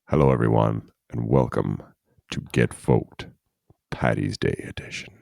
Hello, everyone, and welcome to Get Folked, Paddy's Day edition.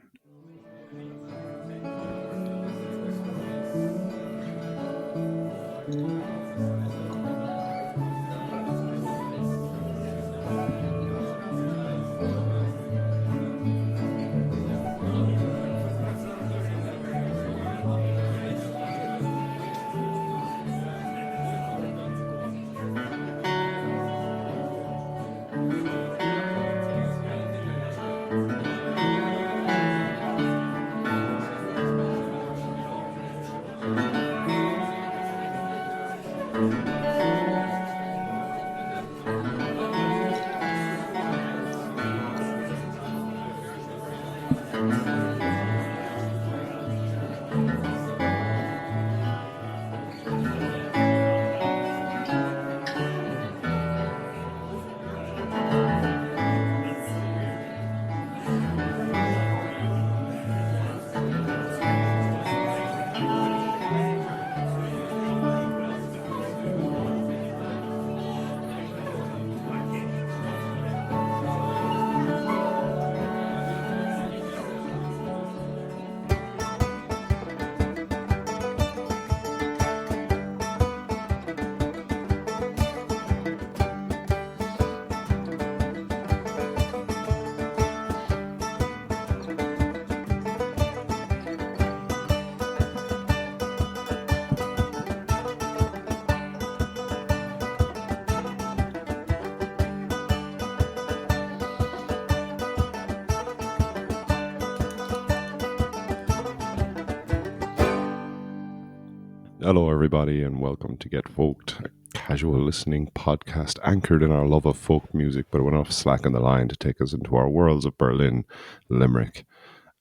Hello, everybody, and welcome to Get Folked, a casual listening podcast anchored in our love of folk music, but enough slack in the line to take us into our worlds of Berlin, Limerick,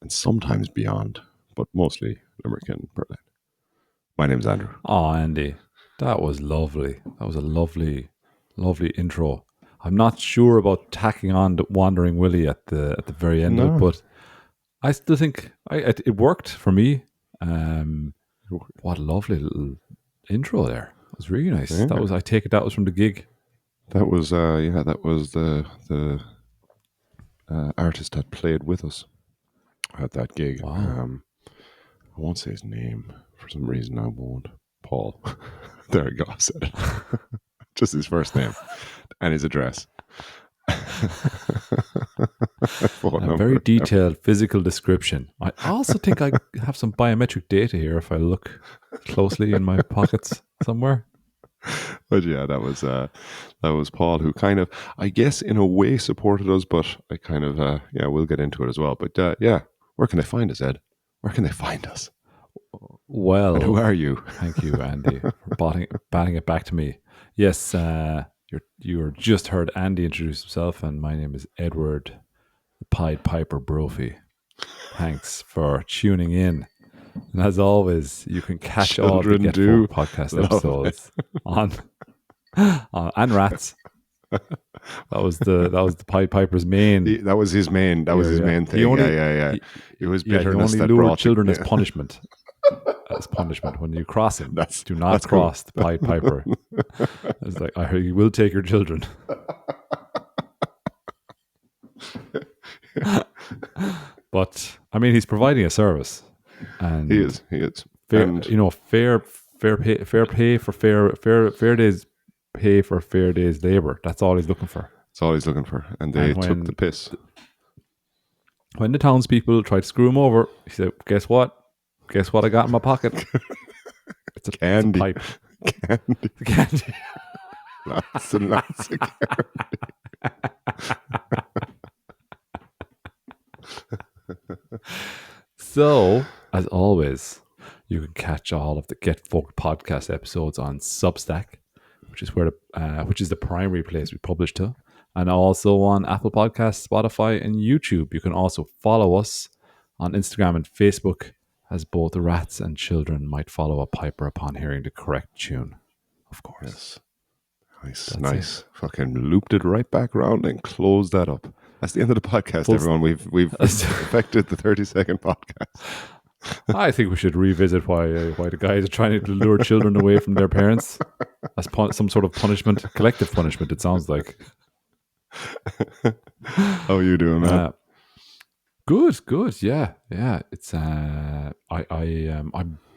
and sometimes beyond, but mostly Limerick and Berlin. My name's Andrew. Oh, Andy, that was lovely. That was a lovely, lovely intro. I'm not sure about tacking on the Wandering Willie at the very end of it, but I still think it worked for me. What a lovely little intro there. It was really nice. Yeah. I take it that was from the gig. That was the artist that played with us at that gig. Wow. I won't say his name for some reason. I won't. Paul. There we go. I said it. Just his first name and his address. A very detailed physical description. I also think I have some biometric data here if I look closely in my pockets somewhere. But yeah, that was Paul, who kind of, I guess, in a way supported us, but I kind of, we'll get into it as well. But where can they find us, Ed? Where can they find us? Well, and who are you? Thank you, Andy, for batting it back to me. Yes, you just heard Andy introduce himself, and my name is Edward the Pied Piper Brophy. Thanks for tuning in. And as always, you can catch all the Get Folk podcast episodes on and Rats. That was the Pied Piper's main. That was his main. That was his main thing. It was begging us that lure children as punishment. As punishment when you cross him. Do not cross the Pied Piper. It's like, I heard you will take your children. But I mean, he's providing a service, and he is fair, and, fair pay for fair days pay for fair days labor. That's all he's looking for. That's all he's looking for, and they took the piss. When the townspeople tried to screw him over, he said, "Guess what? Guess what I got in my pocket? It's a candy. It's a pipe. Candy. Lots and lots of candy." So, as always, you can catch all of the Get Folked podcast episodes on Substack, which is which is the primary place we publish to, and also on Apple Podcasts, Spotify, and YouTube. You can also follow us on Instagram and Facebook, as both the rats and children might follow a piper upon hearing the correct tune. Of course. Yes. Nice. Fucking looped it right back around and closed that up. That's the end of the podcast, everyone. We've affected the 30-second podcast. I think we should revisit why the guys are trying to lure children away from their parents as some sort of punishment, collective punishment, it sounds like. How are you doing, man? Good. Yeah. It's I'm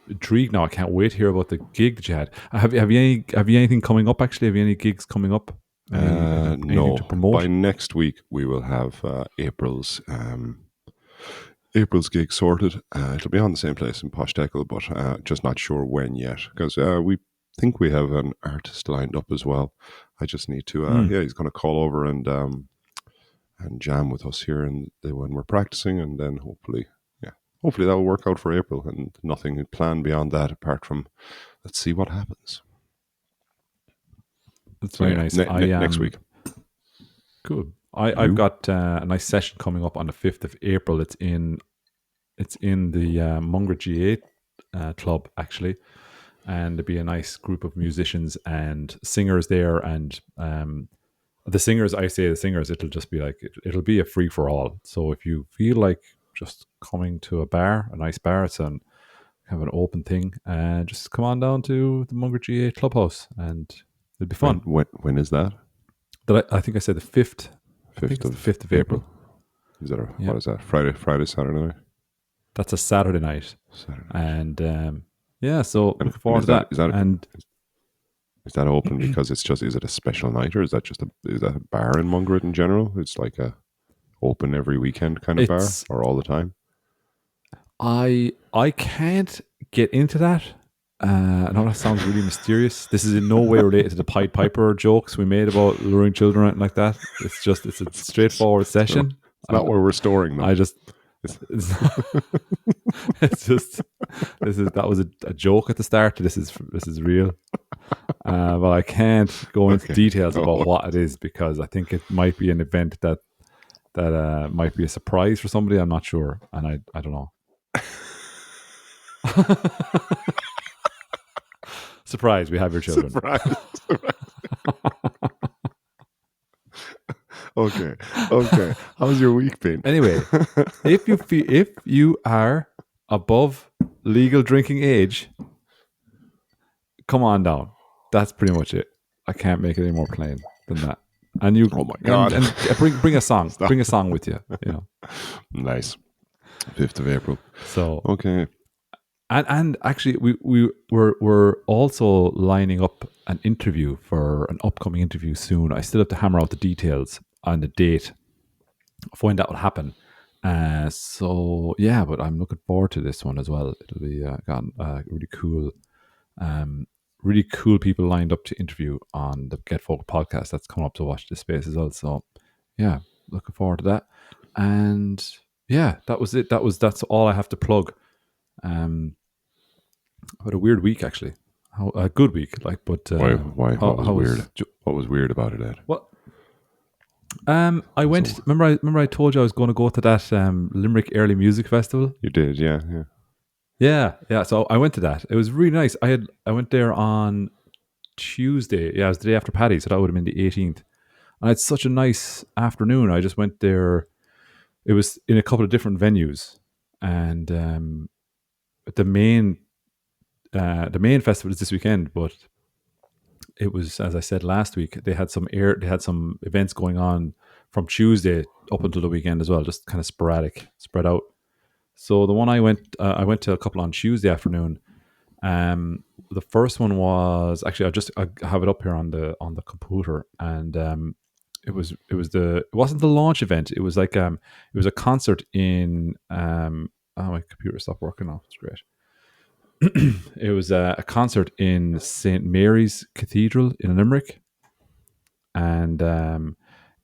intrigued now. I can't wait to hear about the gig that you had. Have you anything coming up? Actually, have you any gigs coming up? Anything to No. By promote? next week, we will have April's gig sorted. It'll be on the same place in Poshtekel, but just not sure when yet because we think we have an artist lined up as well. I just need to. Mm. Yeah, he's going to call over and jam with us here when we're practicing, and then hopefully that'll work out for April. And nothing planned beyond that apart from let's see what happens. That's So very yeah, nice. next week. Cool. I've got a nice session coming up on the 5th of April. It's in the Munger G8 club actually, and there'll be a nice group of musicians and singers there. And the singers, it'll just be like it'll be a free for all. So if you feel like just coming to a nice bar, it's kind of an open thing, and just come on down to the Munger G8 clubhouse, and it'll be fun. When is that? I think I said the 5th. I think it's the 5th of April. Is that what is that? Friday, Saturday night? That's a Saturday night. Saturday. And so looking forward to that. Is that open because is it a special night, or is that a bar in Mungret in general? It's like a open every weekend kind of bar, or all the time? I can't get into that. I know that sounds really mysterious. This is in no way related to the Pied Piper jokes we made about luring children or anything like that. It's a straightforward session. It's not where we're storing them. That was a joke at the start. This is real. But I can't go into details about what it is because I think it might be an event that might be a surprise for somebody. I'm not sure, and I don't know. Surprise! We have your children. Surprise. Okay. How's your week been? Anyway, if you are above legal drinking age, come on down. That's pretty much it. I can't make it any more plain than that. And you, oh my god, and bring a song. Bring a song with you. You know, nice. 5th of April. So okay. And actually, we're also lining up an interview for an upcoming interview soon. I still have to hammer out the details on the date of when that will happen. So yeah, but I'm looking forward to this one as well. It'll be really cool people lined up to interview on the Get Folk podcast that's coming up to watch this space as well. So yeah, looking forward to that. And yeah, that was it. That's all I have to plug. But a weird week actually. A good week, but why? What was weird? What was weird about it, Ed? What? I went. Remember, I told you I was going to go to that Limerick Early Music Festival. You did, yeah. So I went to that. It was really nice. I went there on Tuesday. Yeah, it was the day after Paddy, so that would have been the 18th. And it's such a nice afternoon. I just went there. It was in a couple of different venues, and the main festival is this weekend. But it was, as I said last week, they had some events going on from Tuesday up until the weekend as well, just kind of sporadic, spread out. So the one I went to a couple on Tuesday afternoon. The first one was actually I have it up here on the computer, and it wasn't the launch event. It was like it was a concert in my computer stopped working now. It's great. It was a concert in St. Mary's Cathedral in Limerick, and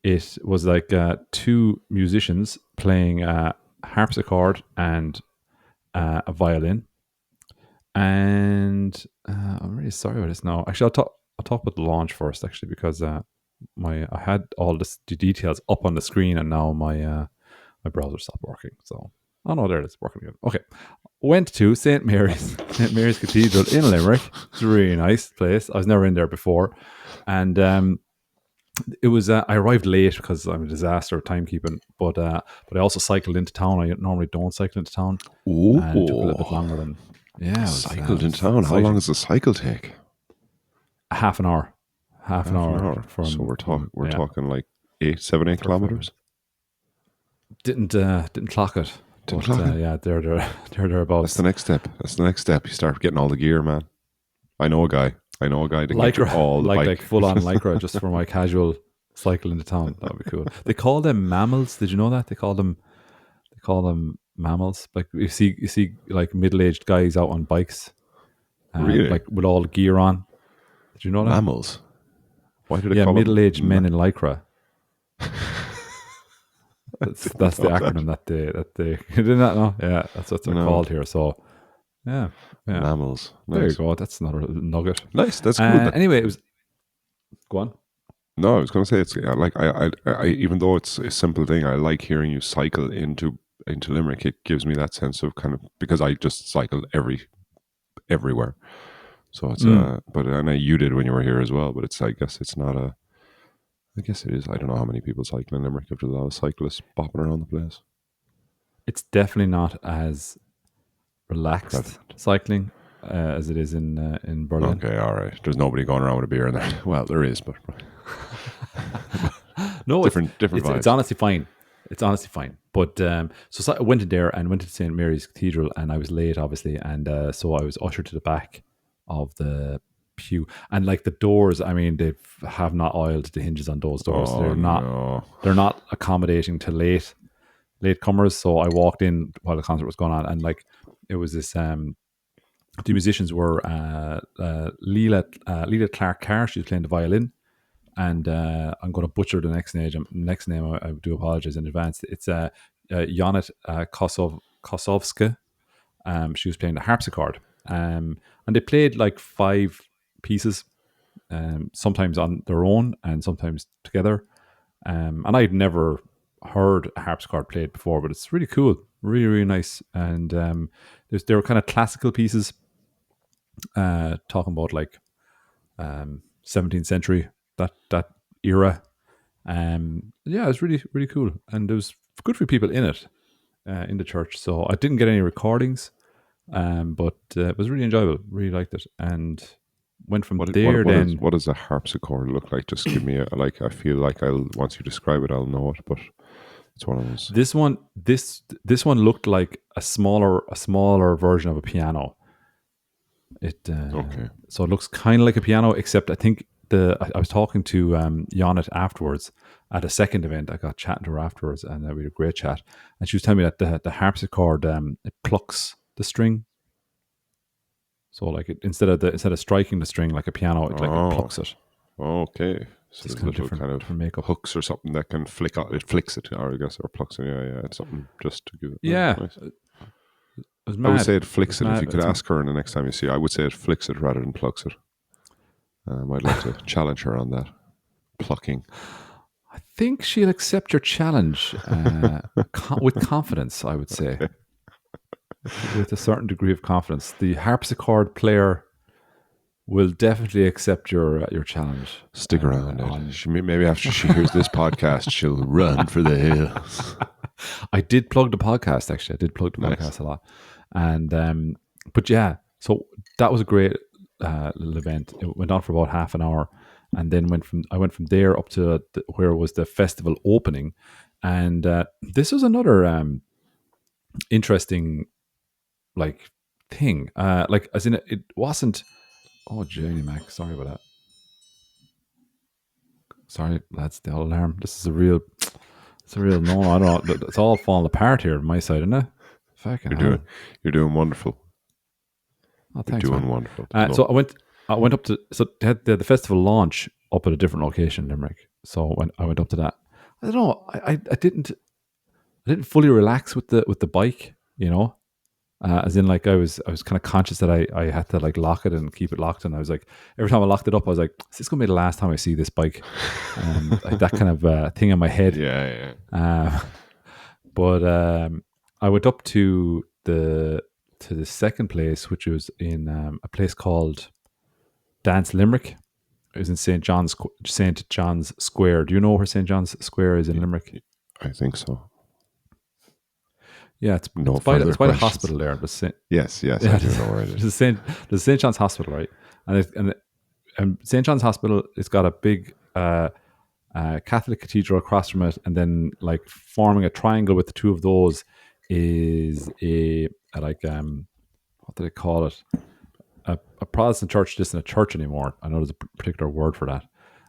it was like two musicians playing a harpsichord and a violin. And I'm really sorry about this now. Actually, I'll talk about the launch first, actually, because I had all the details up on the screen, and now my browser stopped working. So there it is, working again. Okay. Went to St. Mary's Cathedral in Limerick. It's a really nice place. I was never in there before. And it was, I arrived late because I'm a disaster at timekeeping, but I also cycled into town. I normally don't cycle into town. Ooh. And it took a little bit longer than, cycled into town. How long does the cycle take? Half an hour. Half an hour. So we're talking like 7, 8 35 kilometers. Didn't clock it. Didn't But clock it? yeah, they're That's thereabouts. the next step. You start getting all the gear, man. I know a guy that can get you Lycra, all the bike. like full on lycra, just for my casual cycle into town. That would be cool. They call them mammals. Did you know that they call them mammals? Like you see like middle aged guys out on bikes, Really? like with all the gear on. Did you know that? Mammals. Why do they Yeah, call middle aged them? men in lycra. That's the know that. acronym that they you did not know. Yeah, that's what they're No. called here. So yeah. Mammals. There you Nice. go. That's another nugget. Nice. That's good. Anyway, it was. Go on. No, I was going to say it's like I even though it's a simple thing, I like hearing you cycle into Limerick. It gives me that sense of kind of, because I just cycle everywhere. So it's but I know you did when you were here as well. But it's, I guess it's not a. I guess it is. I don't know how many people cycle in Limerick. There's a lot of cyclists bopping around the place. It's definitely not as relaxed Prevalent. cycling as it is in Berlin. Okay, all right. There's nobody going around with a beer in there. Well, there is, but No, different it's vibes. honestly fine. It's honestly fine. But so I went in there and went to St. Mary's Cathedral, and I was late, obviously, and so I was ushered to the back of the pew, and like the doors, I mean, they have not oiled the hinges on those doors. They're not accommodating to late comers. So I walked in while the concert was going on, and like it was this the musicians were Leela Clark Carr. She was playing the violin, and I'm going to butcher the next name. I do apologize in advance. It's Janet Kosovska. She was playing the harpsichord, and they played like 5 pieces, sometimes on their own and sometimes together. And I'd never heard a harpsichord played before, but it's really cool, really, really nice. And there were kind of classical pieces, talking about like 17th century, that era. Yeah, it was really, really cool, and there was good for people in it, in the church. So I didn't get any recordings, but it was really enjoyable. Really liked it, and went from there. What does a harpsichord look like? Just give me a, like. I feel like once you describe it, I'll know it. But it's one of those. This one looked like a smaller version of a piano. Okay. So it looks kind of like a piano, except I think I was talking to Janet afterwards at a second event. I got chatting to her afterwards, and we had a great chat. And she was telling me that the harpsichord, it plucks the string. So like instead of striking the string like a piano, it plucks it. Okay. So It's there's kind of little kind of different makeup. hooks or something that can flick out. It flicks it, or I guess, or plucks it. Yeah. It's something just to give it. Yeah. Nice. It was I mad. would say it flicks it. If you could It's ask her the next time you see her, I would say it flicks it rather than plucks it. I'd like to challenge her on that. Plucking. I think she'll accept your challenge with confidence, I would say. With a certain degree of confidence. The harpsichord player will definitely accept your challenge. Stick around. Maybe after she hears this podcast, she'll run for the hills. I did plug the podcast, actually. I did plug the podcast a lot. And but yeah, so that was a great little event. It went on for about half an hour, and then I went from there up to where was the festival opening. And this was another interesting like thing. Like as in it wasn't. Oh, Jenny Mac, sorry about that. Sorry, that's the alarm. This is a real. It's a real no. I don't know. It's all falling apart here on my side, isn't it? Fucking hell. You're doing wonderful. Oh, thanks, you're doing man. wonderful. So I went up to, so they had the festival launch up at a different location in Limerick. So when I went up to that, I don't know. I didn't fully relax with the bike, you know. As in, like I was kind of conscious that I had to like lock it and keep it locked, and I was like, every time I locked it up, I was like, is this gonna be the last time I see this bike? Like that kind of thing in my head. Yeah. But I went up to the second place, which was in a place called Dance Limerick. It was in St. John's Square. Do you know where St. John's Square is in Limerick? I think so. Yeah, it's by the hospital there. Yes, I do know where it is. There's St. John's Hospital, right? And St. John's Hospital, it's got a big Catholic cathedral across from it, and then like forming a triangle with the two of those is a like what do they call it? A Protestant church just in a church anymore. I know there's a particular word for that,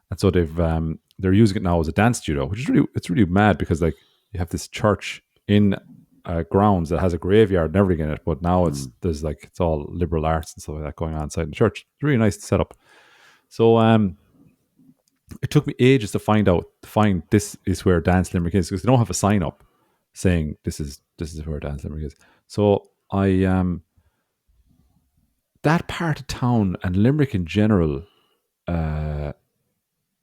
and so they're using it now as a dance studio, which is really mad because like you have this church in grounds that has a graveyard and everything in it, but now there's like it's all liberal arts and stuff like that going on inside the church. It's really nice to set up. So it took me ages to find this is where Dance Limerick is because they don't have a sign up saying this is where Dance Limerick is. So I that part of town and Limerick in general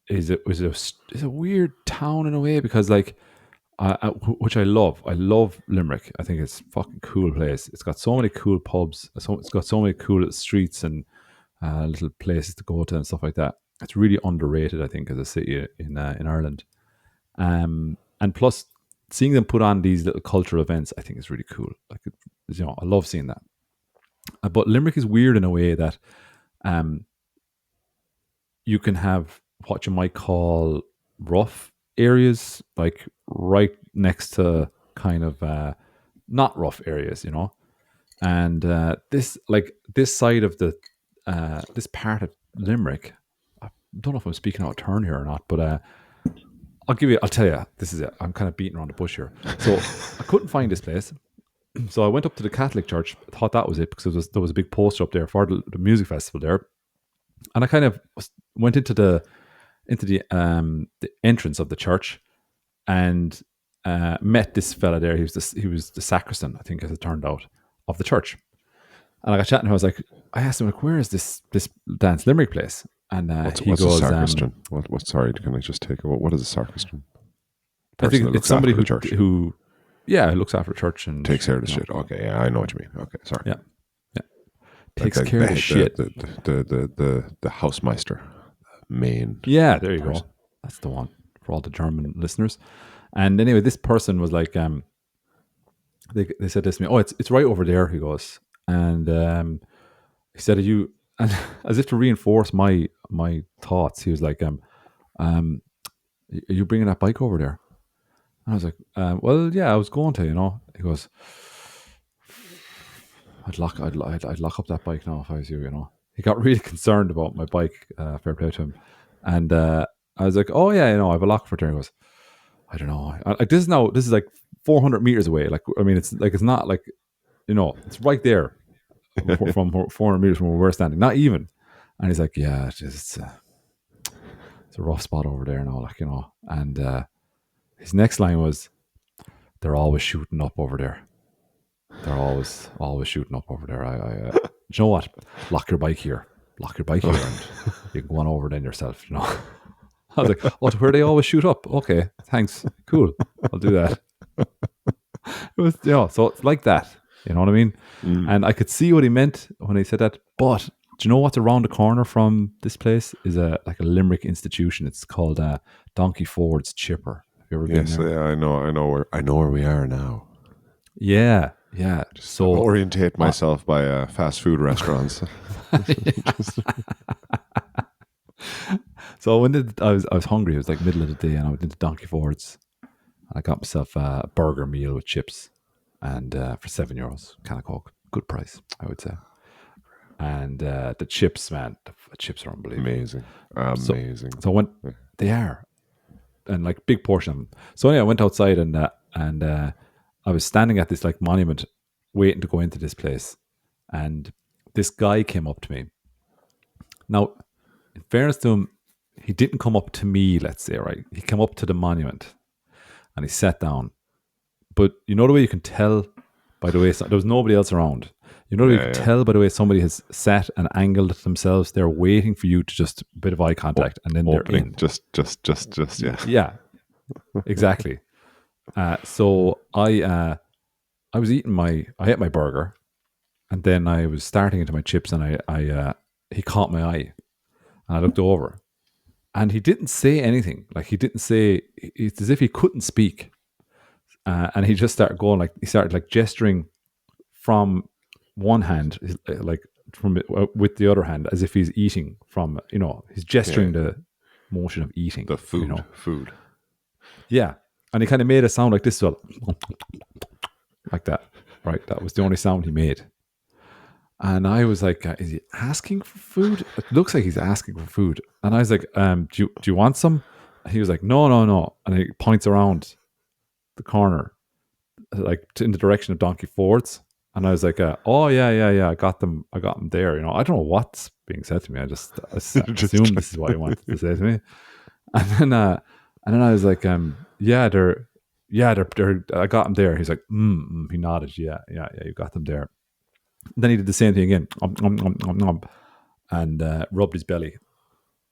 is a weird town in a way because like which I love. I love Limerick. I think it's a fucking cool place. It's got so many cool pubs. It's got so many cool little streets and little places to go to and stuff like that. It's really underrated, I think, as a city in Ireland. And plus, seeing them put on these little cultural events, I think is really cool. Like, I love seeing that. But Limerick is weird in a way that you can have what you might call rough areas, like right next to kind of not rough areas, And this side of the this part of Limerick, I don't know if I'm speaking out of turn here or not, but I'll tell you, this is it. I'm kind of beating around the bush here. So I couldn't find this place. So I went up to the Catholic church. I thought that was it because there was a big poster up there for the music festival there. And I kind of went into the entrance of the church and met this fella there. He was the sacristan, I think, as it turned out, of the church. And I got chatting. I asked him, like, where is this Dance Limerick place? And what's a sacristan? Sorry, can I just take what is a sacristan? I think it's somebody who looks after the church and takes care of the shit. Okay, yeah, I know what you mean. Okay, sorry. Yeah. Takes care of the shit. The Hausmeister, main. Yeah, there you go. That's the one for all the German listeners. And anyway, this person was like, they said this to me. Oh, it's right over there. He goes, and he said, "Are you?" And as if to reinforce my thoughts, he was like, "Are you bringing that bike over there?" And I was like, "Well, yeah, I was going to." He goes, I'd lock up that bike now if I was you. He got really concerned about my bike. Fair play to him. And I was like, "Oh yeah, I have a lock for it." He goes, "I don't know. This is like 400 meters away. Like, I mean, it's not like, it's right there from 400 meters from where we're standing. Not even." And he's like, "Yeah, it's a rough spot over there now, like, And his next line was, "They're always shooting up over there. They're always shooting up over there. You know what? Lock your bike here, and you can go on over then yourself." I was like, "Oh, where they always shoot up? Okay, thanks, cool. I'll do that." It was, so it's like that. You know what I mean? And I could see what he meant when he said that. But do you know what's around the corner from this place is a Limerick institution. It's called Donkey Ford's Chipper. Have you ever been there? Yeah, I know where we are now. Yeah. So orientate myself by fast food restaurants. So I was hungry. It was like middle of the day, and I went into Donkey Ford's. I got myself a burger meal with chips, and for €7, can of Coke, good price, I would say. And the chips, man, the chips are unbelievable, amazing. So they are, and like big portion of them. So anyway, I went outside and I was standing at this like monument, waiting to go into this place, and this guy came up to me. Now, in fairness to him, he didn't come up to me, let's say, right? He came up to the monument and he sat down. But you know the way you can tell by the way, there was nobody else around. You know the way you can tell by the way somebody has sat and angled themselves. They're waiting for you to just a bit of eye contact and then they're in. Just, yeah. Yeah, exactly. So I ate my burger, and then I was starting into my chips, and he caught my eye, and I looked over, and he didn't say anything. Like, he didn't say. It's as if he couldn't speak, and he just started going like, he started like gesturing from one hand, like with the other hand, as if he's eating from. He's gesturing motion of eating. The food. Yeah. And he kind of made a sound like this, so like that, right? That was the only sound he made. And I was like, is he asking for food? It looks like he's asking for food. And I was like, do you want some? And he was like, no. And he points around the corner, like in the direction of Donkey Ford's. And I was like, oh yeah, I got them there. I don't know what's being said to me. I just assumed this is what he wanted to say to me. And then I was like, they're I got them there. He's like, he nodded, yeah, you got them there. And then he did the same thing again, and rubbed his belly.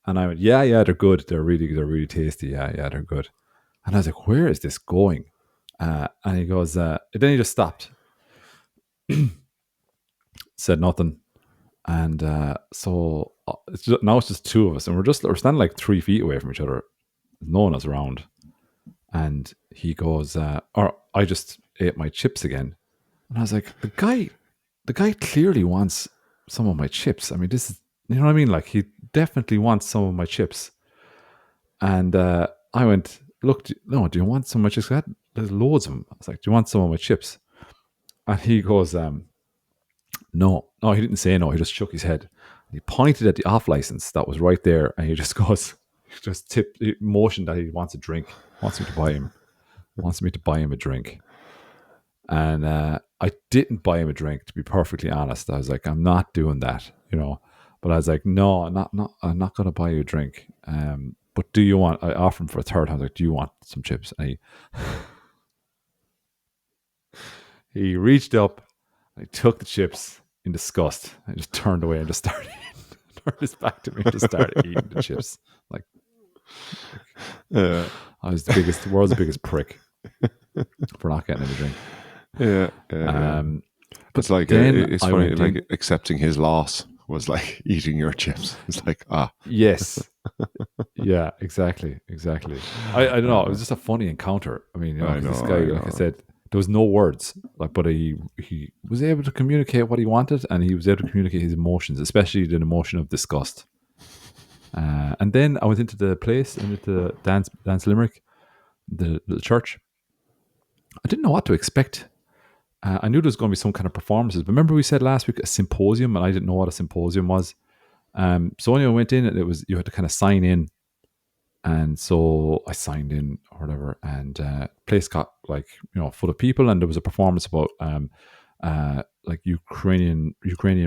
And I went, yeah, they're good. They're really tasty. Yeah, they're good. And I was like, where is this going? And he goes, then he just stopped, said nothing. And so now it's just two of us, and we're standing like 3 feet away from each other. No one is around. And he goes, or I just ate my chips again. And I was like, the guy clearly wants some of my chips. I mean, this is, you know what I mean? Like, he definitely wants some of my chips. And I went, look, do you want some of my chips? There's loads of them. I was like, do you want some of my chips? And he goes, no, he didn't say no. He just shook his head. He pointed at the off license that was right there. And he just goes, motioned that he wants a drink, wants me to buy him a drink. And I didn't buy him a drink, to be perfectly honest. I was like, I'm not doing that, But I was like, no, I'm not going to buy you a drink. But do you want? I offered him for a third time. I was like, do you want some chips? And he reached up, and he took the chips in disgust. I just turned away and just turned his back to me and just started eating the chips. Like I was the world's biggest prick for not getting him a drink. Yeah. But it's like it's funny. Like accepting his loss was like eating your chips. It's like yes, yeah, exactly. I don't know. It was just a funny encounter. I mean, this guy, like I said, there was no words, but he was able to communicate what he wanted, and he was able to communicate his emotions, especially the emotion of disgust. And then I went into the place, and into Dance Limerick, the church. I didn't know what to expect. I knew there was going to be some kind of performances. But remember we said last week a symposium, and I didn't know what a symposium was. So when I went in, you had to kind of sign in. And so I signed in or whatever, and place got full of people, and there was a performance about like Ukrainian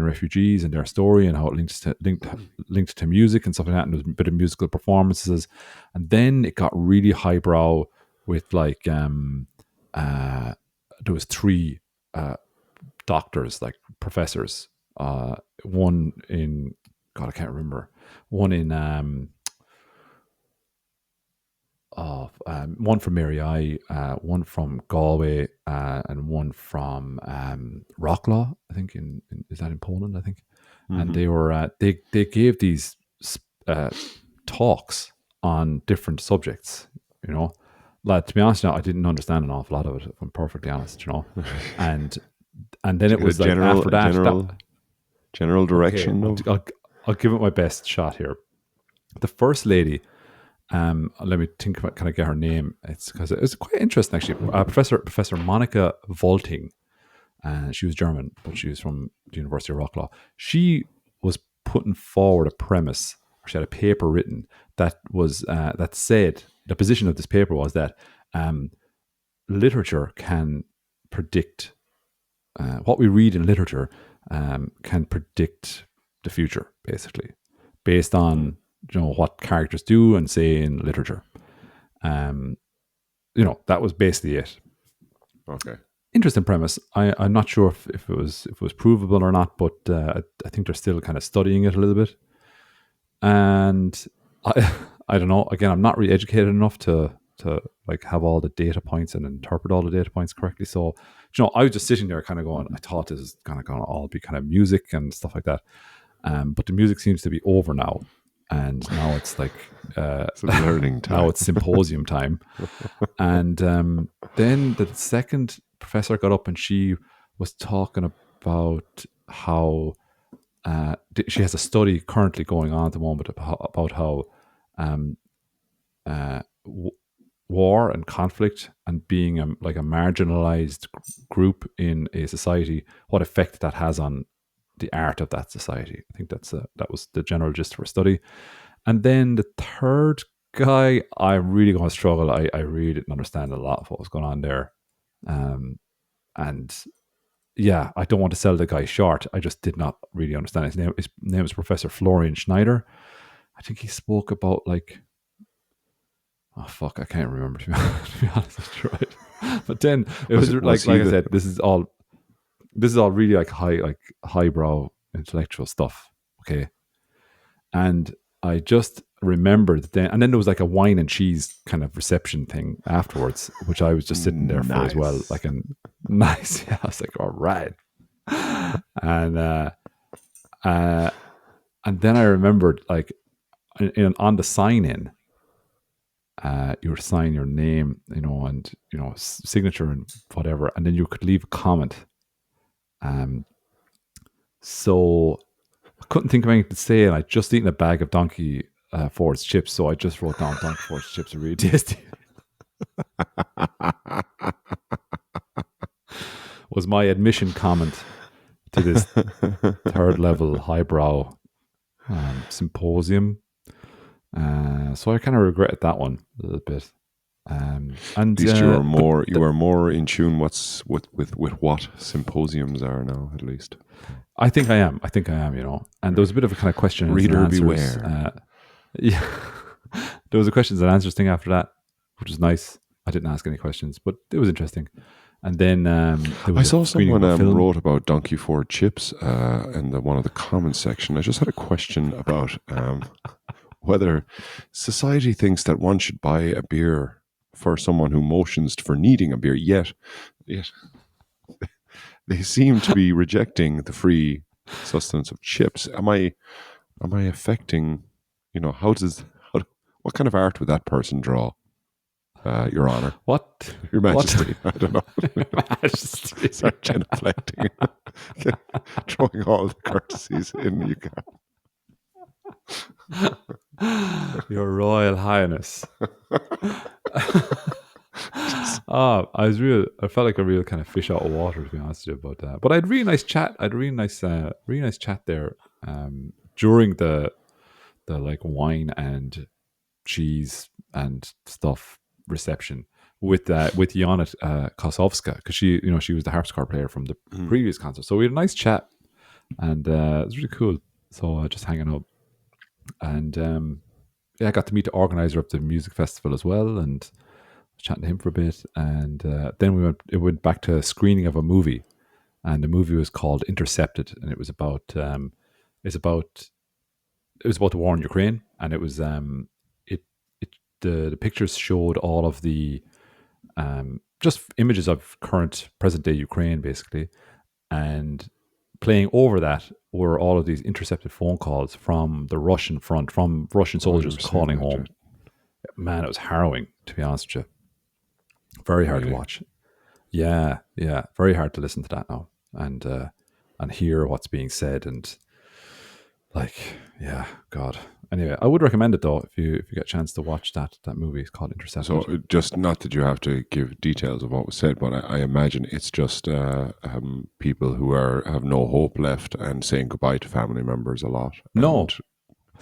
refugees and their story and how it linked to music and stuff like that. And there was a bit of musical performances, and then it got really highbrow with like there was 3 doctors, like professors. One in I can't remember. One in one from Mary one from Galway, and one from Wrocław, I think. Is that in Poland? I think. Mm-hmm. And they were they gave these talks on different subjects. Like, to be honest, I didn't understand an awful lot of it, if I'm perfectly honest. And then it was like after that, general direction. Okay, I'll give it my best shot here. The first lady. Let me think about, can I get her name? It's because it's quite interesting, actually. Professor Monica Volting. She was German, but she was from the University of Wrocław. She was putting forward a premise, or she had a paper written that was that said, the position of this paper was that literature can predict what we read in literature can predict the future, basically, based on what characters do and say in literature. That was basically it. Okay. Interesting premise. I'm not sure if it was provable or not, but I think they're still kind of studying it a little bit. And I don't know. Again, I'm not really educated enough to like have all the data points and interpret all the data points correctly. So, I was just sitting there kind of going, I thought this is kind of going to all be kind of music and stuff like that. But the music seems to be over now. And now it's like it's learning time. Now it's symposium time. And then the second professor got up, and she was talking about how she has a study currently going on at the moment about how um, war and conflict and being like a marginalized group in a society, what effect that has on the art of that society. I think that was the general gist for study. And then the third guy, I'm really going to struggle. I really didn't understand a lot of what was going on there. And yeah, I don't want to sell the guy short. I just did not really understand his name is Professor Florian Schneider. I think he spoke about like, oh fuck, I can't remember to be honest, right? But then it was like I said, this is all really like highbrow intellectual stuff. Okay. And I just remembered then, and then there was like a wine and cheese kind of reception thing afterwards, which I was just sitting there for as well. Like a nice, yeah. I was like, all right. And then I remembered like on the sign in, you would sign your name, and signature and whatever, and then you could leave a comment. So I couldn't think of anything to say, and I'd just eaten a bag of Donkey Ford's chips, so I just wrote down Donkey Ford's chips are really tasty. Was my admission comment to this third level highbrow symposium. So I kind of regretted that one a little bit. And at least you were more in tune with what symposiums are now, at least. I think I am, and there was a bit of a kind of question. Reader beware. Yeah. There was a questions and answers thing after that, which was nice. I didn't ask any questions, but it was interesting. And then I saw someone wrote about Donkey Ford chips in one of the comments section. I just had a question about whether society thinks that one should buy a beer for someone who motions for needing a beer, yet they seem to be rejecting the free sustenance of chips. Am I affecting, what kind of art would that person draw? Your Honor. What? Your Majesty. What? I don't know. Majesty. Start genuflecting. Throwing all the courtesies in you can. Your Royal Highness. I felt like a real kind of fish out of water, to be honest with you. But I had a really nice chat. I had a really nice chat there during the like wine and cheese and stuff reception with Janet Kosowska, because she was the harpsichord player from the previous concert. So we had a nice chat, and it was really cool. So just hanging out, and I got to meet the organizer of the music festival as well, and chatting to him for a bit. And then it went back to a screening of a movie, and the movie was called Intercepted, and it was about the war in Ukraine, and it was the pictures showed all of the just images of current present day Ukraine, basically, and playing over that were all of these intercepted phone calls from the Russian front, from Russian soldiers calling home. Man, it was harrowing, to be honest with you. Very hard to watch. Yeah, very hard to listen to that now and hear what's being said, and God. Anyway, I would recommend it though if you get a chance to watch that movie. It's called Intercepted. So just not that you have to give details of what was said, but I imagine it's just people who have no hope left and saying goodbye to family members a lot. No,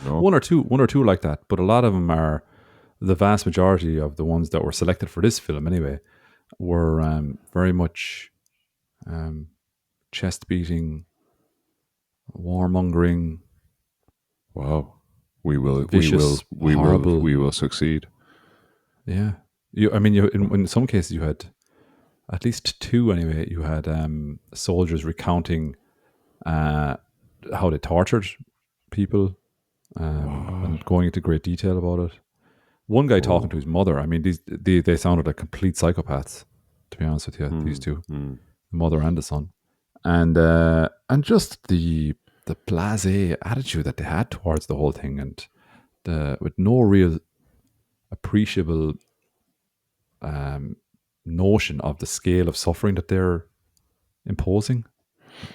one or two like that, but a lot of them are. The vast majority of the ones that were selected for this film, anyway, were very much chest beating, warmongering. Wow. We will succeed. Yeah, in some cases you had at least two. Anyway, you had soldiers recounting how they tortured people and going into great detail about it. One guy talking to his mother. I mean, they sounded like complete psychopaths, to be honest with you. These two, the mother and the son, and just the blasé attitude that they had towards the whole thing, and with no real appreciable notion of the scale of suffering that they're imposing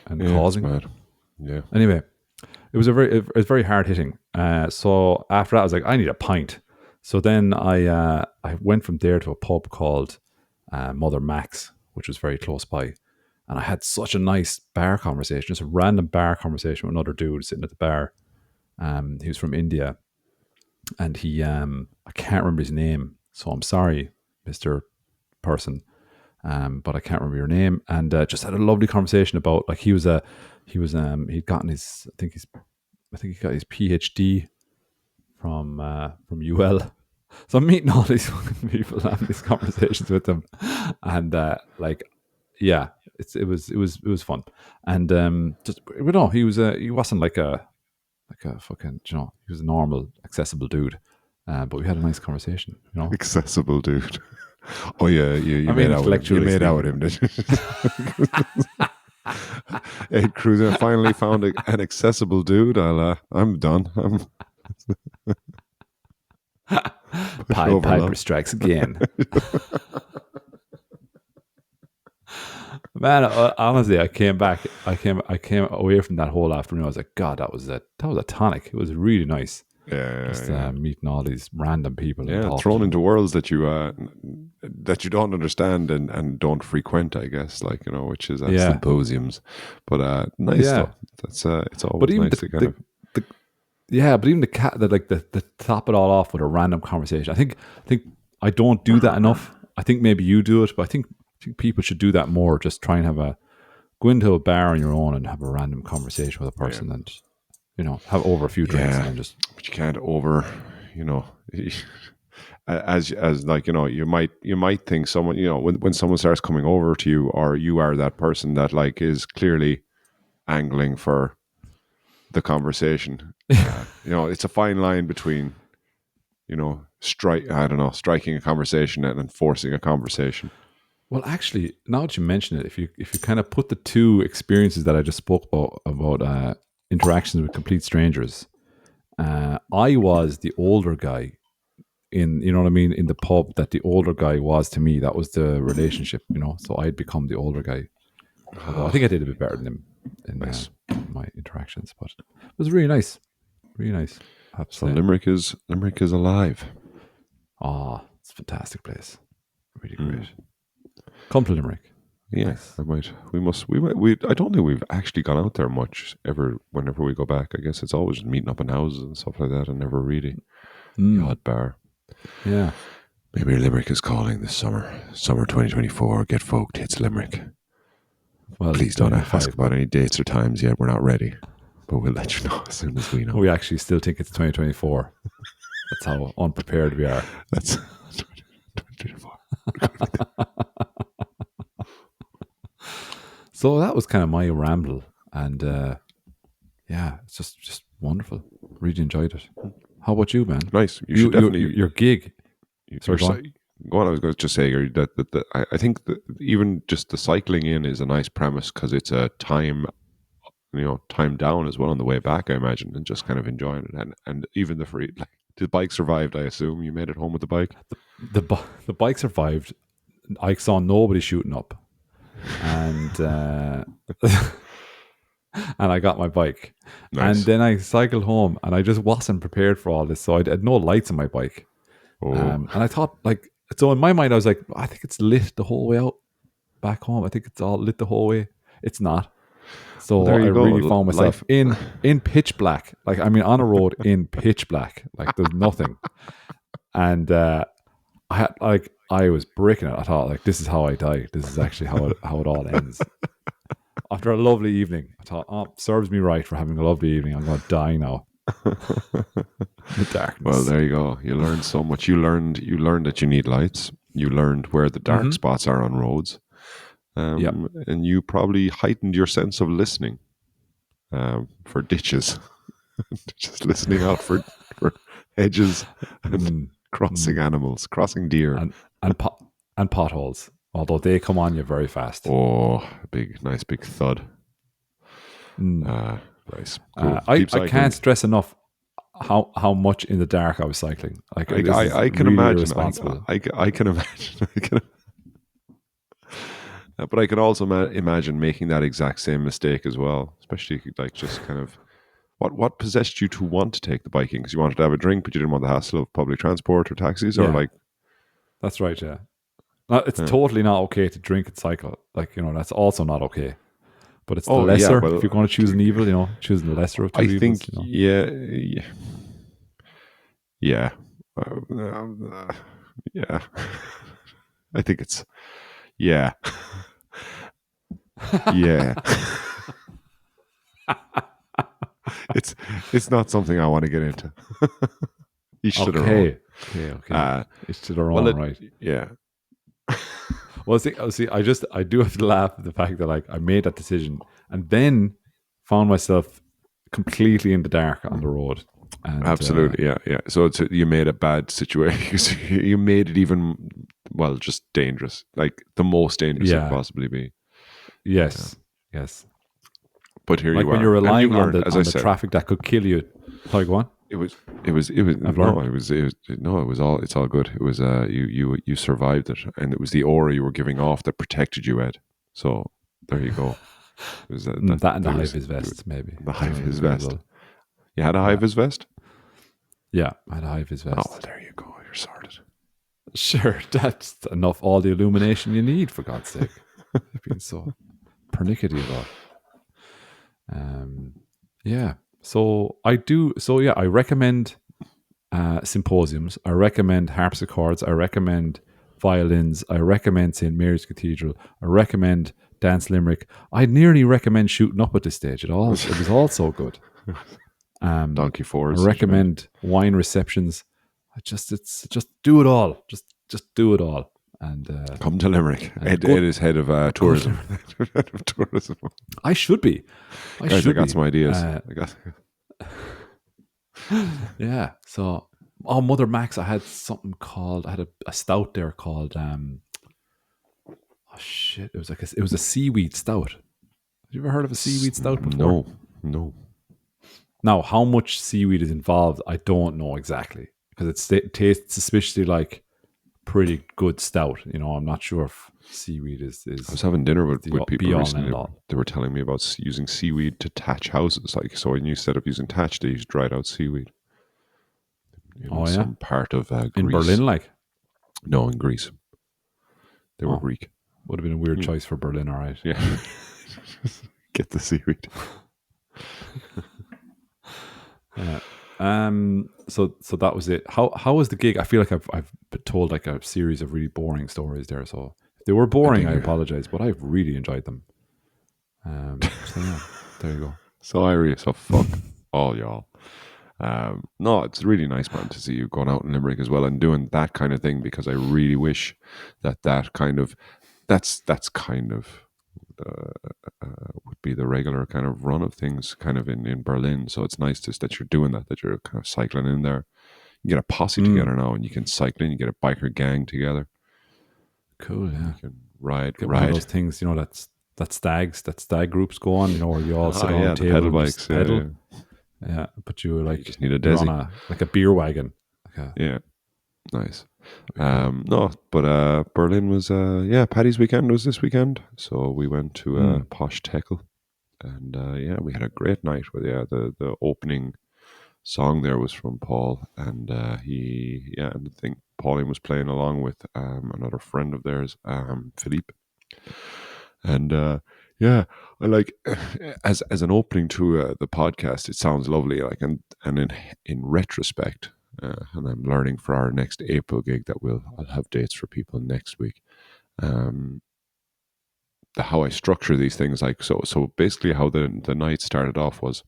and causing. It's mad. Yeah. Anyway, it was very hard hitting. So after that, I was like, I need a pint. So then I went from there to a pub called Mother Max, which was very close by, and I had such a nice bar conversation, just a random bar conversation with another dude sitting at the bar. He was from India, and he I can't remember his name, so I'm sorry, Mister Person, but I can't remember your name. And just had a lovely conversation about like he'd gotten his I think he got his PhD from UL. So I'm meeting all these fucking people, having these conversations with them, and like, yeah, it was fun, and just you know, he wasn't like a fucking, you know, he was a normal, accessible dude, but we had a nice conversation, you know. Accessible dude. Oh yeah, you I mean, made out with him. You intellectually made out with speaking. him, did you? Hey, Cruiser, I finally found an accessible dude. I'm done. I'm push Pied over, Piper love. strikes again. Man, honestly, I came away from that whole afternoon. I was like, God, that was a tonic. It was really nice, Yeah, just yeah, meeting all these random people and yeah. talking to Thrown them. into worlds that you don't understand and don't frequent, I guess. Like, you know, which is at Yeah, symposiums. But nice yeah. though. That's it's But always even nice to kind of. the yeah, but even the cat that like the top it all off with a random conversation. I think I don't do that enough. I think maybe you do it, but I think people should do that more. Just try and go into a bar on your own and have a random conversation with a Yeah, person, and you know, have over a few drinks, and yeah. then just But you can't over, you know. As like, you know, you might think someone, you know, when someone starts coming over to you, or you are that person that like is clearly angling for the conversation. You know, it's a fine line between, you know, striking a conversation and enforcing a conversation. well, actually, now that you mention it, if you kind of put the two experiences that I just spoke about interactions with complete strangers, I was the older guy in, you know what I mean, in the pub that the older guy was to me. That was the relationship, you know. So I'd become the older guy. Although I think I did a bit better than him in Nice. my interactions, but it was really nice, really nice. I have to So say, Limerick is alive. it's a fantastic place, really Mm. great. Come to Limerick, Yeah, nice. we I don't think we've actually gone out there much ever whenever we go back. I guess it's always just meeting up in houses and stuff like that, and never really the Mm, odd bar. yeah. Maybe Limerick is calling this summer. Summer 2024, Get Folked hits Limerick. Well, Please don't ask 2025. about any dates or times yet. We're not ready, but we'll let you know as soon as we know. We actually still think it's 2024. That's how unprepared we are. That's 2024. So that was kind of my ramble, and yeah, it's just wonderful. Really enjoyed it. How about you, man? Nice. You should definitely. Your gig. You're, Sorry, go on. go on. I was going to just say Gary, that I think that even just the cycling in is a nice premise because it's a time, you know, time down as well on the way back, I imagine, and just kind of enjoying it. And even the free, like, the bike survived, I assume. You made it home with the bike. The bike survived. I saw nobody shooting up, and and I got my bike, and Nice. then I cycled home, and I just wasn't prepared for all this, so I had no lights on my bike, Oh, and I thought like, so in my mind I was like, I think it's lit the whole way out back home. I think it's all lit the whole way. It's not. well, So there I you go. really found myself Life. in pitch black. Like, I mean, on a road in pitch black. Like, there's nothing. And I was breaking it. I thought, like, this is how I die. This is actually how it all ends. After a lovely evening, I thought, oh, serves me right for having a lovely evening. I'm gonna die now. The Well, darkness. there you go. You learned so much. You learned that you need lights. You learned where the dark Mm-hmm. spots are on roads. Yeah. And you probably heightened your sense of listening for ditches, just listening out for hedges and Mm, crossing mm. animals, crossing deer. And and pot and potholes. Although they come on you very fast. Oh, nice big thud. Mm. Nice, cool. I Keep I can't cycling. stress enough how much in the dark I was cycling. Like, I, this is I, I can really imagine. irresponsible. I can imagine. But I can also imagine making that exact same mistake as well, especially like just kind of what possessed you to want to take the biking? Because you wanted to have a drink, but you didn't want the hassle of public transport or taxis, or Yeah, like, that's right. Yeah, it's totally not okay to drink and cycle. Like, that's also not okay. But it's the oh yeah, lesser. If well, you're going to choose an evil, choosing the lesser of two I evils. think yeah, uh, yeah. I think it's yeah, yeah. it's it's not something I want to get into. Each to their own. Okay. It's to their Well, own, right? yeah. Well, see, I do have to laugh at the fact that like I made that decision and then found myself completely in the dark on the road, and Absolutely, yeah. So you made a bad situation. You made it even, well, just dangerous, like the most dangerous it could yeah, possibly be. Yeah. yes. But here Like you when are, you're and you relying on learned, the as I on the said, traffic that could kill you. Like what? it was, it was. I've No, learned. it was all. It's all good. It was. You survived it, and it was the aura you were giving off that protected you, Ed. So there you go. It was That and the there high was vis vest, maybe. the high vis As vest. well. You had a high Yeah, vis vest. yeah. I had a high vis Oh, well, vest. there you go. You're sorted. Sure, that's enough. All the illumination you need, for God's sake. I've been so pernickety about. Yeah. So I do. So yeah, I recommend symposiums. I recommend harpsichords. I recommend violins. I recommend St. Mary's Cathedral. I recommend Dance Limerick. I nearly recommend shooting up at this stage. It was all so good. Donkey I fours. recommend wine receptions. It's just do it all. Just do it all. And Come to Limerick. Ed good. is head of tourism. Head of tourism. I should be. Guys, I got some ideas. Yeah. So, Mother Max, I had something called. I had a stout there called. Oh shit! It was a seaweed stout. Have you ever heard of a seaweed stout before? No. Now, how much seaweed is involved, I don't know exactly because it tastes suspiciously like pretty good stout. I'm not sure if seaweed is I was having dinner with people be all recently. and all. They were telling me about using seaweed to thatch houses. Like, so when you instead of using thatch, they use dried out seaweed. Oh yeah, Some part of in Greece. Berlin, like. No, in Greece. They were Oh. Greek. Would have been a weird choice for Berlin, all right. Yeah. Get the seaweed. Yeah. So that was it. How was the gig? I feel like I've told like a series of really boring stories there. So if they were boring, I apologize, but I've really enjoyed them. So yeah, there you go. So fuck all y'all. No, it's really nice, man, to see you going out in Limerick as well and doing that kind of thing, because I really wish that kind of that's kind of would be the regular kind of run of things kind of in Berlin. So it's nice that you're doing that you're kind of cycling in there. You get a posse together now and you can cycle in, you get a biker gang together. Cool, yeah. You can ride. One of those things, that stag groups go on, where you all sit on a table, pedal bikes, pedal. Yeah, but you just need a you're desi. on like a beer wagon. Yeah, nice. No, but Berlin was Paddy's weekend was this weekend, so we went to Posh Teckle, and we had a great night. With the opening song there was from Paul, and and I think Pauline was playing along with another friend of theirs, Philippe, and I like as an opening to the podcast. It sounds lovely, like and in retrospect. And I'm learning for our next April gig that I'll have dates for people next week. How I structure these things, like so basically how the night started off was,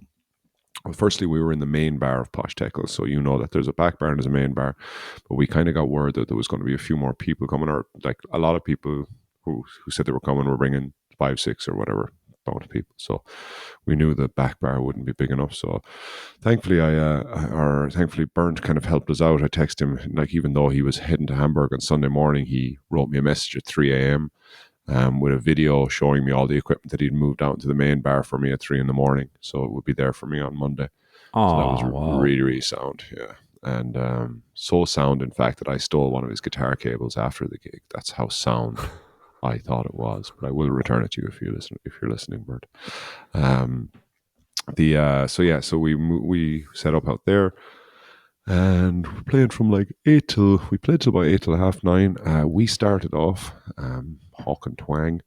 well, firstly we were in the main bar of Posh Teckle, so that there's a back bar and there's a main bar, but we kind of got word that there was going to be a few more people coming, or like a lot of people who said they were coming were bringing 5, 6 or whatever amount of people, so we knew the back bar wouldn't be big enough. So thankfully thankfully Bernd kind of helped us out. I texted him, like, even though he was heading to Hamburg on Sunday morning, he wrote me a message at 3 a.m. With a video showing me all the equipment that he'd moved out to the main bar for me at 3 a.m, so it would be there for me on Monday. Oh, so that was wow. really, really sound, yeah. And so sound, in fact, that I stole one of his guitar cables after the gig. That's how sound I thought it was, but I will return it to you if you're listening, Bert. we set up out there, and we played from like 8 till we played till about 8 till 9:30. We started off Hawk and Twang.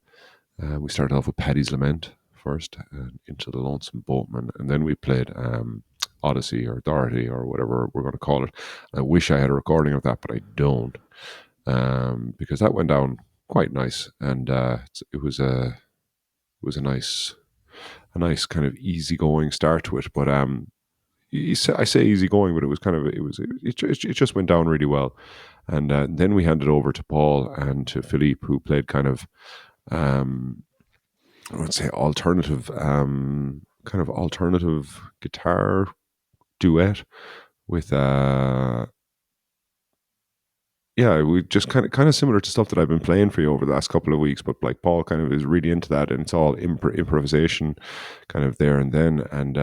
We started off with Paddy's Lament first, and Into the Lonesome Boatman, and then we played Odyssey or Dorothy or whatever we're going to call it. I wish I had a recording of that, but I don't, because that went down quite nice, and it was a nice kind of easygoing start to it. But I say easygoing, but it was kind of it just went down really well, and then we handed over to Paul and to Philippe, who played kind of I would say alternative guitar duet with we just kind of similar to stuff that I've been playing for you over the last couple of weeks, but like Paul kind of is really into that, and it's all improvisation kind of there and then, and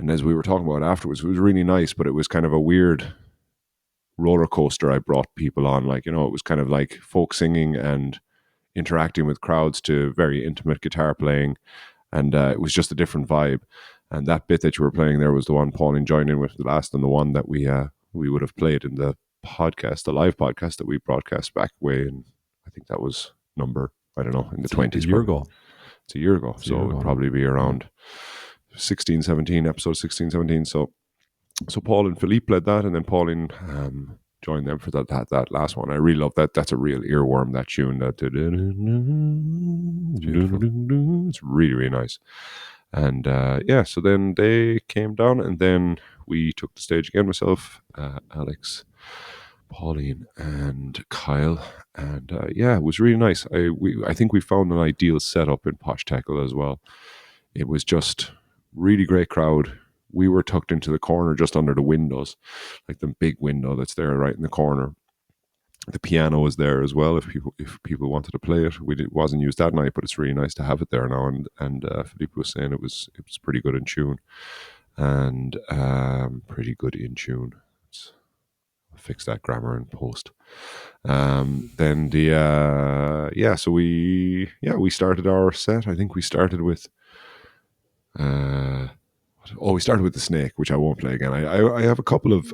as we were talking about afterwards, it was really nice, but it was kind of a weird roller coaster I brought people on. Like, it was kind of like folk singing and interacting with crowds to very intimate guitar playing, and it was just a different vibe. And that bit that you were playing there was the one Pauline joined in with the last, and the one that we would have played in the podcast, the live podcast that we broadcast back way, and I think that was number, I don't know, in the 20s. A year ago. It's a year ago, so it would probably be around 16, 17, episode 16, 17. So Paul and Philippe played that, and then Pauline joined them for that last one. I really love that. That's a real earworm, that tune. It's really, really nice. And so then they came down, and then we took the stage again, myself, Alex, Pauline, and Kyle. And it was really nice. I think we found an ideal setup in Posh Tackle as well. It was just really great crowd. We were tucked into the corner just under the windows, like the big window that's there right in the corner. The piano was there as well if people wanted to play it. Wasn't used that night, but it's really nice to have it there now. And Philippe was saying it was pretty good in tune, and pretty good in tune. I'll fix that grammar in post. Then so we started our set. I think we started with we started with the snake, which I won't play again. I have a couple of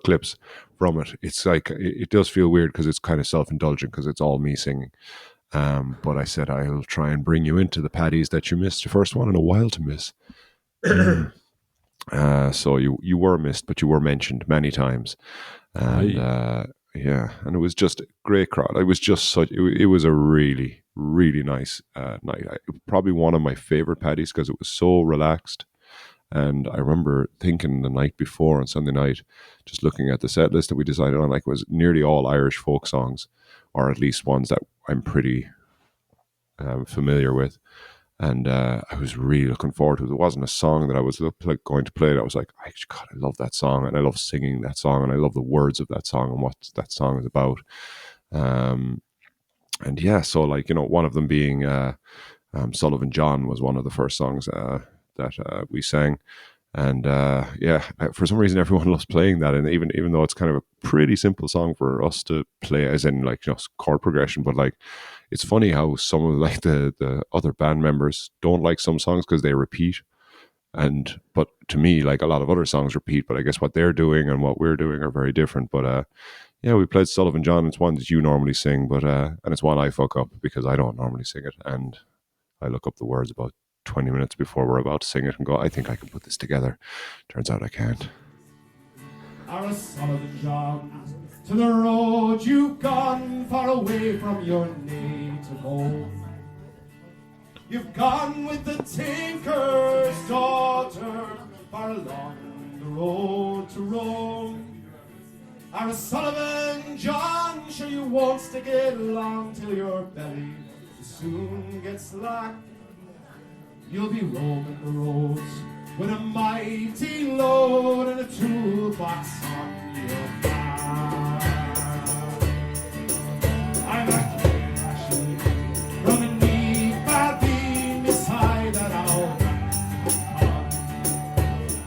clips from it. It's like it does feel weird because it's kind of self-indulgent because it's all me singing. But I said I'll try and bring you into the Paddies that you missed. Your first one in a while to miss. So you were missed, but you were mentioned many times, and and it was just a great crowd. It was just it was a really, really nice night. Probably one of my favorite Paddies because it was so relaxed. And I remember thinking the night before on Sunday night, just looking at the set list that we decided on, like, it was nearly all Irish folk songs, or at least ones that I'm pretty familiar with. And I was really looking forward to it. It wasn't a song that I was going to play. I was like, God, I love that song, and I love singing that song, and I love the words of that song and what that song is about. So like, one of them being Sullivan John was one of the first songs that we sang, and for some reason everyone loves playing that, and even though it's kind of a pretty simple song for us to play, as in like just chord progression, but like it's funny how some of like the other band members don't like some songs because they repeat, but to me, like, a lot of other songs repeat, but I guess what they're doing and what we're doing are very different. But we played Sullivan John. It's one that you normally sing, but and it's one I fuck up because I don't normally sing it, and I look up the words about 20 minutes before we're about to sing it and go, I think I can put this together. Turns out I can't. Are a Sullivan John, to the road you've gone, far away from your native home. You've gone with the tinker's daughter, far along the road to Rome. Are a Sullivan John, sure you won't stick it long till your belly soon gets slack. You'll be roaming the roads with a mighty load and a toolbox on your back. I'm a kid, actually, running me Paddy beside that owl.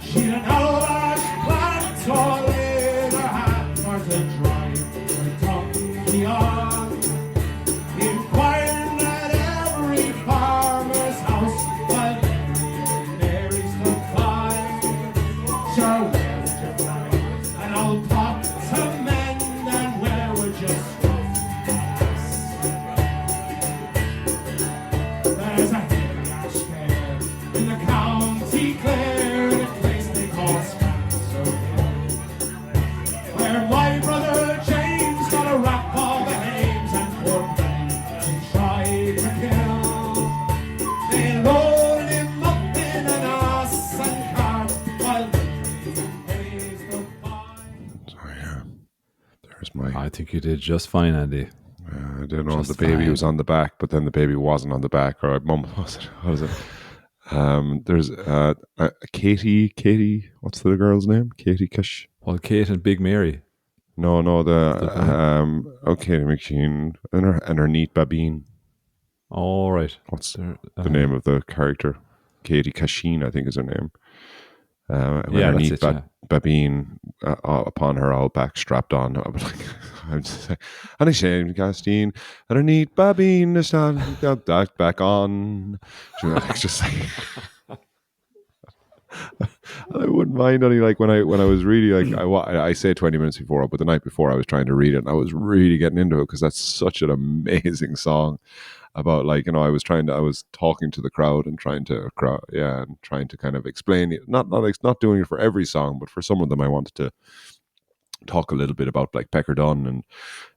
She'd an alabash plant all in her hand for to drive her donkey on. Inquiring at every farmer's house, while think you did just fine, Andy. I don't know. Just The baby fine. was on the back, but then the baby wasn't on the back. Or mum was it? What was it? There's Katie. Katie, what's the girl's name? Katie Kish. Well, Kate and Big Mary. No, The boy. Katie McSheen and her neat babine. All right. What's There, the name of the character? Katie Cashin, I think, is her name. When Yeah, her that's neat it. Yeah. babine upon her all back strapped on. I was like, I'm just saying, and Shane Castine and her neat babine is not that back on. You know, it's just like, I wouldn't mind any like when I was really like I say 20 minutes before, but the night before I was trying to read it and I was really getting into it because that's such an amazing song about like I was talking to the crowd and trying to kind of explain it, not doing it for every song, but for some of them I wanted to talk a little bit about like Pecker Dunn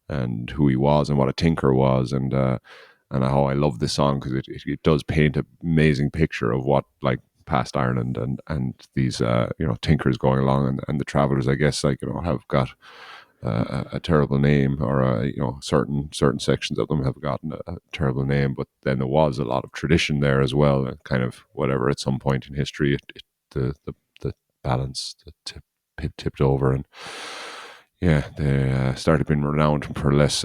and who he was and what a tinker was and how I love this song because it does paint an amazing picture of what like past Ireland and these tinkers going along and the travelers I guess like have got a terrible name or certain sections of them have gotten a terrible name, but then there was a lot of tradition there as well and kind of whatever at some point in history the balance tipped over and they started being renowned for less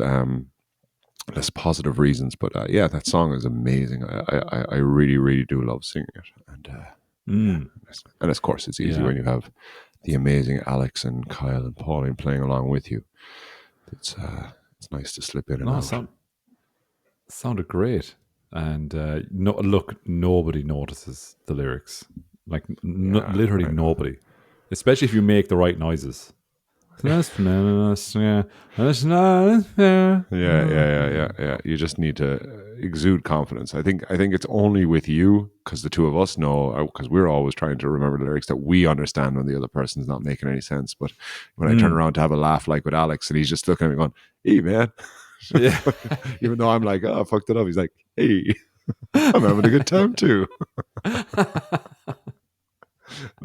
positive reasons, but that song is amazing. I really really do love singing it and of course it's easy when you have the amazing Alex and Kyle and Pauline playing along with you. It's nice to slip in and out. Sounded great. And nobody notices the lyrics. Like literally nobody. Especially if you make the right noises. Yeah. You just need to exude confidence. I think it's only with you because the two of us know because we're always trying to remember the lyrics that we understand when the other person's not making any sense. But when I turn around to have a laugh like with Alex and he's just looking at me going, "Hey man," Yeah. even though I'm like, "Oh, I fucked it up," he's like, "Hey, I'm having a good time too." I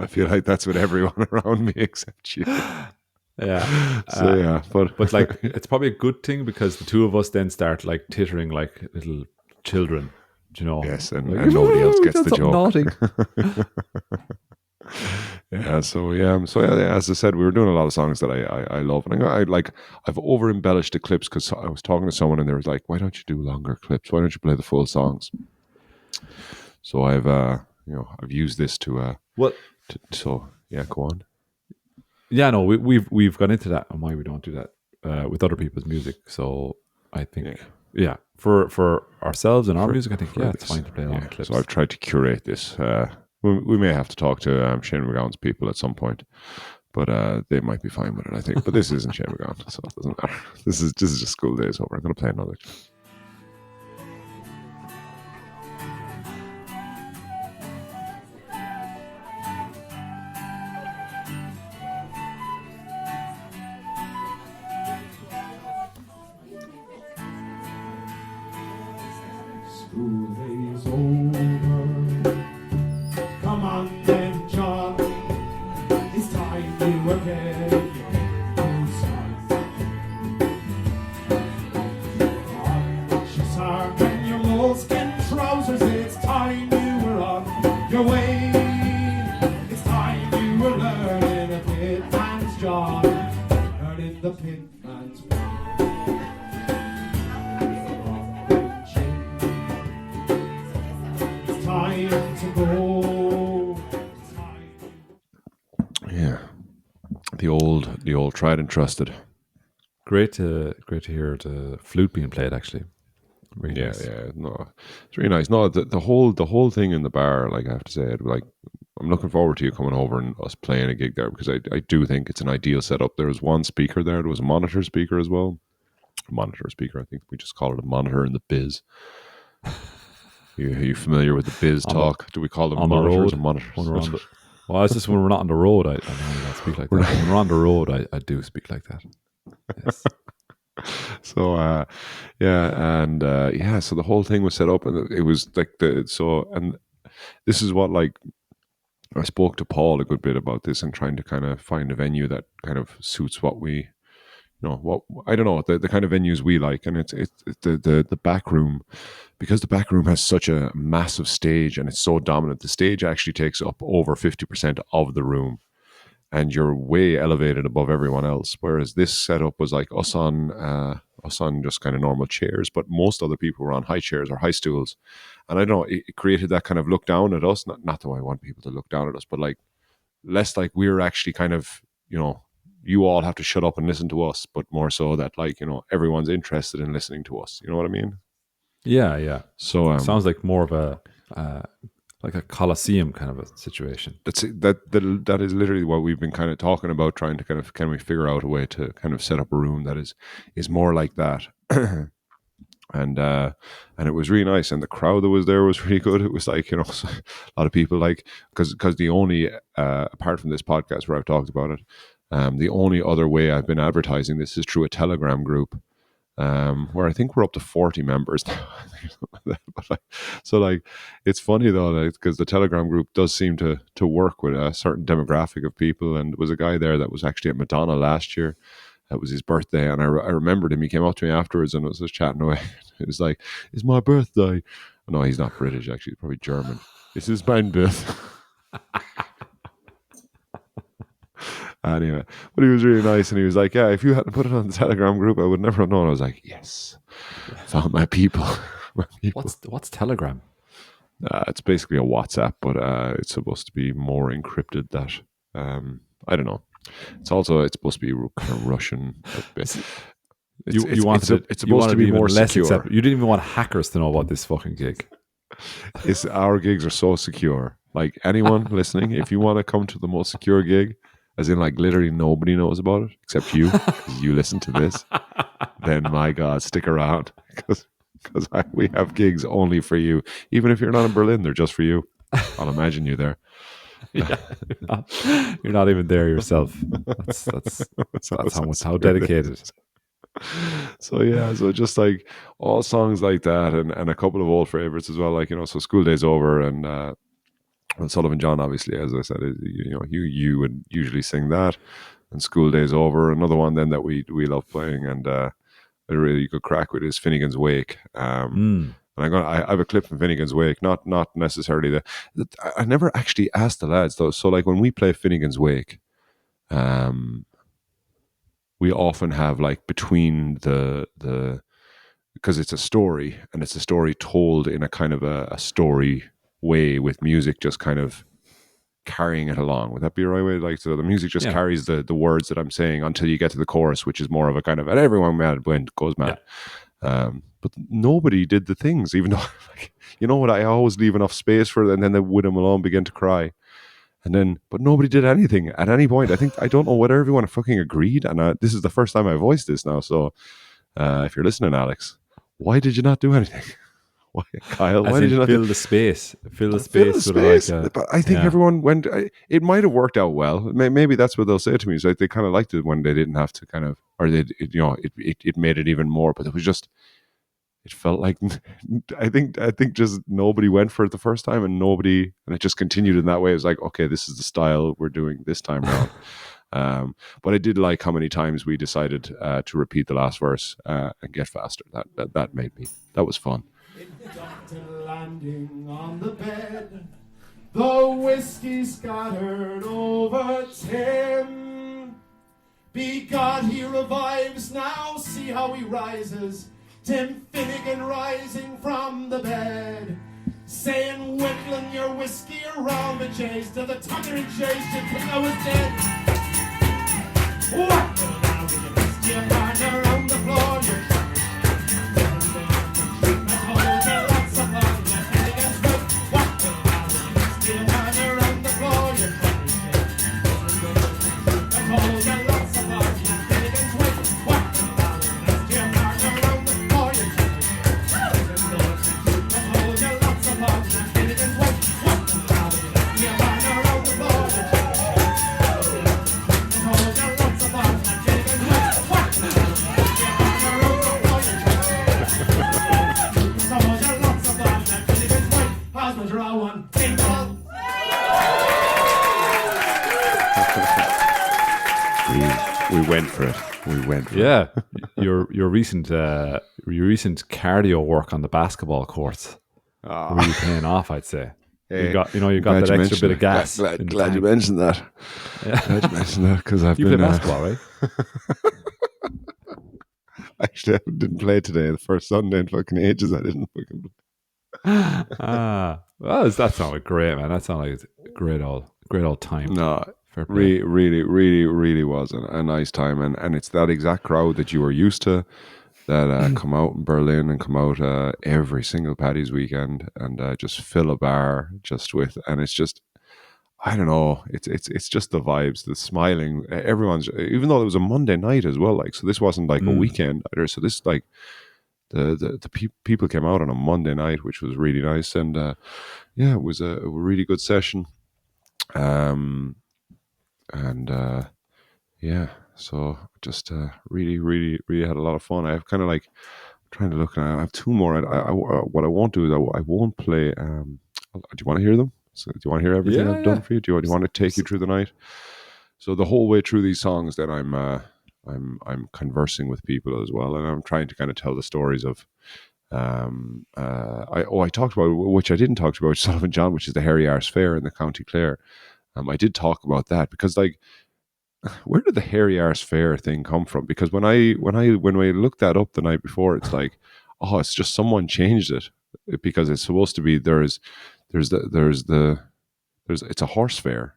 feel like that's with everyone around me except you. Yeah. So but like it's probably a good thing because the two of us then start like tittering like little children, you know. Yes, and, like, and nobody else gets that's the joke. naughty. As I said, we were doing a lot of songs that I love, and I've over embellished the clips because I was talking to someone and they were like, "Why don't you do longer clips? Why don't you play the full songs?" So I've used this to Well, go on. yeah, no, we've got into that and why we don't do that with other people's music. So I think, for ourselves and our music, I think, it's fine to play long clips. So I've tried to curate this. We may have to talk to Shane McGowan's people at some point, but they might be fine with it, I think. But this isn't Shane McGowan, so it doesn't matter. This is just school days over. I'm going to play another. School days over. Come on then, John. It's time you were getting your start. On your sark and your moleskin trousers. It's time you were on your way. It's time you were learning a pit man's job. Learning the pit man's way. Time to go. Yeah, the old tried and trusted. Great to hear the flute being played. Actually, really nice. No, it's really nice. No, the whole thing in the bar, like I have to say, I'm looking forward to you coming over and us playing a gig there because I do think it's an ideal setup. There was one speaker there. There was a monitor speaker as well. Monitor speaker. I think we just call it a monitor in the biz. Are you familiar with the biz talk? Do we call them monitors or monitors? Well, it's just when we're not on the road, I don't speak like that. When we're on the road, I do speak like that. Yes. So so the whole thing was set up, and it was like and this is what like I spoke to Paul a good bit about this and trying to kind of find a venue that kind of suits what we what I don't know, the kind of venues we like, and it's the back room, because the back room has such a massive stage and it's so dominant. The stage actually takes up over 50% of the room, and you're way elevated above everyone else. Whereas this setup was like us on just kind of normal chairs, but most other people were on high chairs or high stools, and I don't know, it created that kind of look down at us. Not that I want people to look down at us, but like less like we're actually kind of, you all have to shut up and listen to us, but more so that like, everyone's interested in listening to us. You know what I mean? Yeah, yeah. So Sounds like more of a like a coliseum kind of a situation. that is literally what we've been kind of talking about, trying to kind of, can we figure out a way to kind of set up a room that is more like that. And it was really nice, and the crowd that was there was really good. It was like, a lot of people, like, because the only apart from this podcast where I've talked about it, the only other way I've been advertising this is through a Telegram group, where I think we're up to 40 members now. So like, it's funny though, because the Telegram group does seem to work with a certain demographic of people. And there was a guy there that was actually at Madonna last year. That was his birthday, and I remembered him. He came up to me afterwards and was just chatting away. It was like, "It's my birthday." No, he's not British. Actually, he's probably German. It's his birthday. Anyway, but he was really nice, and he was like, "Yeah, if you hadn't put it on the Telegram group, I would never have known." I was like, "Yes, found my people." What's Telegram? It's basically a WhatsApp, but it's supposed to be more encrypted. That I don't know. It's supposed to be kind of Russian. It's supposed to be more secure. You didn't even want hackers to know about this fucking gig. Our gigs are so secure. Like, anyone listening, if you want to come to the most secure gig, as in like literally nobody knows about it except you, because you listen to this, then my God, stick around, because we have gigs only for you. Even if you're not in Berlin, they're just for you. I'll imagine you there. Yeah, you're not even there yourself. That's how dedicated. So just like all songs like that, and a couple of old favorites as well, like, so School Days Over, and Sullivan John, obviously, as I said, you would usually sing that, and School Days Over. Another one then that we love playing, and a really good crack with is Finnegan's Wake. And I have a clip from Finnegan's Wake, not necessarily I never actually asked the lads though. So like when we play Finnegan's Wake, we often have like between the because it's a story, and it's a story told in a kind of a story way, with music just kind of carrying it along. Would that be the right way? Like, so the music just carries the words that I'm saying until you get to the chorus, which is more of a kind of, and everyone mad when goes mad. Yeah. But nobody did the things, even though, like, what, I always leave enough space for it, and then they would them alone begin to cry. And then, but nobody did anything at any point. I don't know whether everyone fucking agreed. And this is the first time I voiced this now. So if you're listening, Alex, why did you not do anything? Why, Kyle? Why did you not fill the space? Fill the space. But I think everyone went. It might have worked out well. Maybe that's what they'll say to me. Is like they kind of liked it when they didn't have to kind of, or it made it even more. But it was just, it felt like I think just nobody went for it the first time, and it just continued in that way. It was like, okay, this is the style we're doing this time around. But I did like how many times we decided to repeat the last verse and get faster. That was fun. Doctor landing on the bed, the whiskey scattered over Tim. Be God, he revives now, see how he rises. Tim Finnegan rising from the bed, saying, whittling your whiskey around the jays to the tucker and jays, you think I was dead. What the hell with your whiskey around the floor, you're We went for it. We went for it. Yeah, your recent cardio work on the basketball courts really paying off, I'd say. Hey, you got that extra bit of gas. Glad you mentioned that. Yeah. Glad you mentioned that because I've You been play basketball, right? actually I didn't play today. The first Sunday in fucking ages I didn't fucking play. Well, that sounded great, man. That sounded like a great old time. No, Fair play. really was a nice time, and it's that exact crowd that you were used to that come out in Berlin and come out every single Paddy's weekend and just fill a bar just with, and it's just, I don't know, it's just the vibes, the smiling, everyone's, even though it was a Monday night as well, like, so this wasn't like a weekend either, so this like the people came out on a Monday night, which was really nice, and yeah, it was a really good session. Yeah, so just really had a lot of fun. I've kind of like trying to look, and I have two more. What I won't do is I won't play. Do you want to hear them? So, do you want to hear everything I've done for you? Do you want to take you through the night? So the whole way through these songs, then I'm conversing with people as well, and I'm trying to kind of tell the stories of. I talked about, which I didn't talk about, Sullivan John, which is the Hairy Arse Fair in the County Clare. I did talk about that because, like, where did the Hairy Arse Fair thing come from? Because when we looked that up the night before, it's like, oh, it's just someone changed it because it's supposed to be it's a horse fair.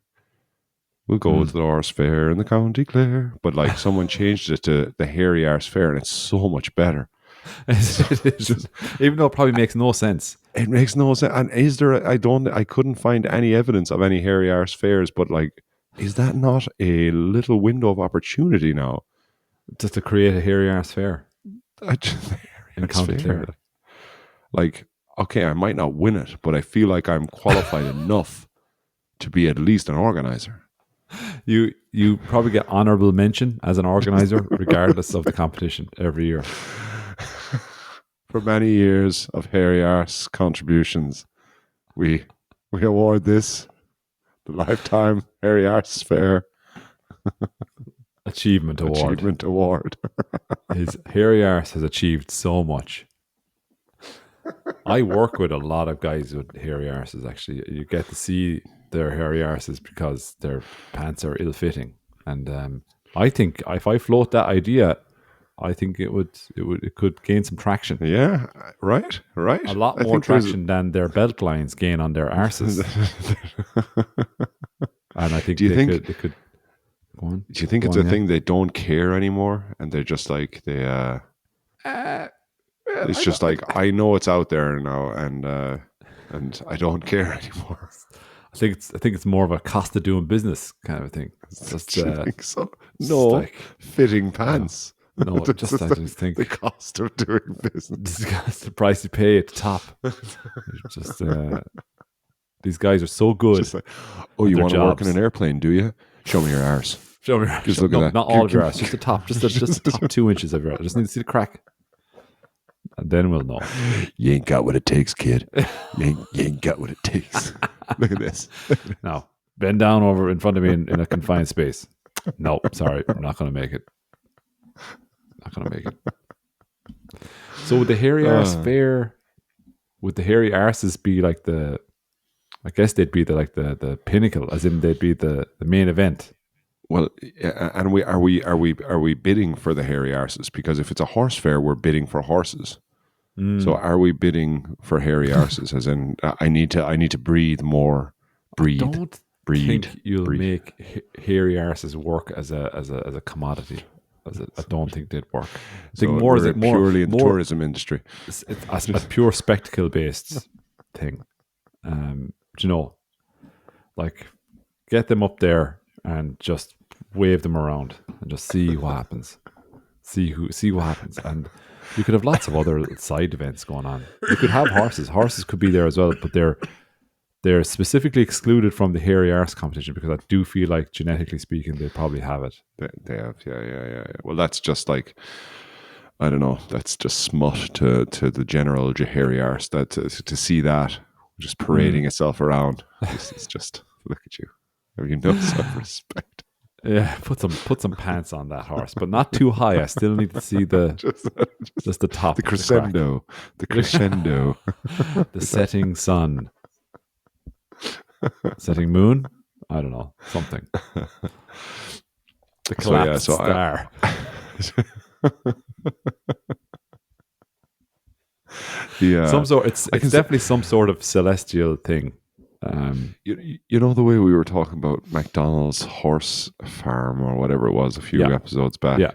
We'll go to the horse fair in the County Clare, but like someone changed it to the Hairy Arse Fair, and it's so much better. Even though it probably makes no sense. It makes no sense. And is there? I couldn't find any evidence of any Hairy Arse fairs, but like, is that not a little window of opportunity now? Just to create a Hairy Arse Fair in County Clare. Like, okay, I might not win it, but I feel like I'm qualified enough to be at least an organizer. You probably get honorable mention as an organizer, regardless of the competition every year. For many years of Hairy Arse contributions, we award this the Lifetime Hairy Arse Fair Achievement Award. His Hairy Arse has achieved so much. I work with a lot of guys with hairy arses, actually. You get to see their hairy arses because their pants are ill-fitting. And I think if I float that idea, I think it could gain some traction. Yeah, right. A lot more traction than their belt lines gain on their arses. And I think they could go on. Do you think it's a thing they don't care anymore, and they're just like it's just like, I know it's out there now, and I don't care anymore. I think it's more of a cost of doing business kind of a thing. It's just, do you think so? No, like, fitting pants. No, I just think the cost of doing business. That's the price you pay at the top. Just these guys are so good. Just like, oh, you want to work in an airplane, do you? Show me your arse. Show me your arse. Just look at that. Not all of your arse, just the top. Just the top 2 inches of your arse. I just need to see the crack. And then we'll know. You ain't got what it takes, kid. You ain't got what it takes. Look at this. Now, bend down over in front of me in a confined space. No, sorry. I'm not going to make it. So would the hairy arse fair, would the hairy arses be like I guess they'd be the pinnacle, as in they'd be the main event. Well, and are we bidding for the hairy arses? Because if it's a horse fair, we're bidding for horses. So are we bidding for hairy arses? As in, I need to breathe more. I don't think you'll make hairy arses work as a commodity. I don't think they'd work. I think purely in the tourism industry. It's a pure spectacle based thing. Like, get them up there and just wave them around and just see what happens. See what happens. And you could have lots of other side events going on. You could have horses. Horses could be there as well, but they're specifically excluded from the hairy arse competition because I do feel like, genetically speaking, they probably have it. They have, yeah. Well, that's just like, I don't know, that's just smut to the general hairy arse. That to see that just parading itself around, it's just, look at you. Have you no self-respect? Yeah, put some pants on that horse, but not too high. I still need to see just, just the top, the of crescendo, the crescendo. the setting sun, setting moon. I don't know, something. The collapsed star. Some sort. It's definitely some sort of celestial thing. You know the way we were talking about McDonald's horse farm or whatever it was a few episodes back. Yeah.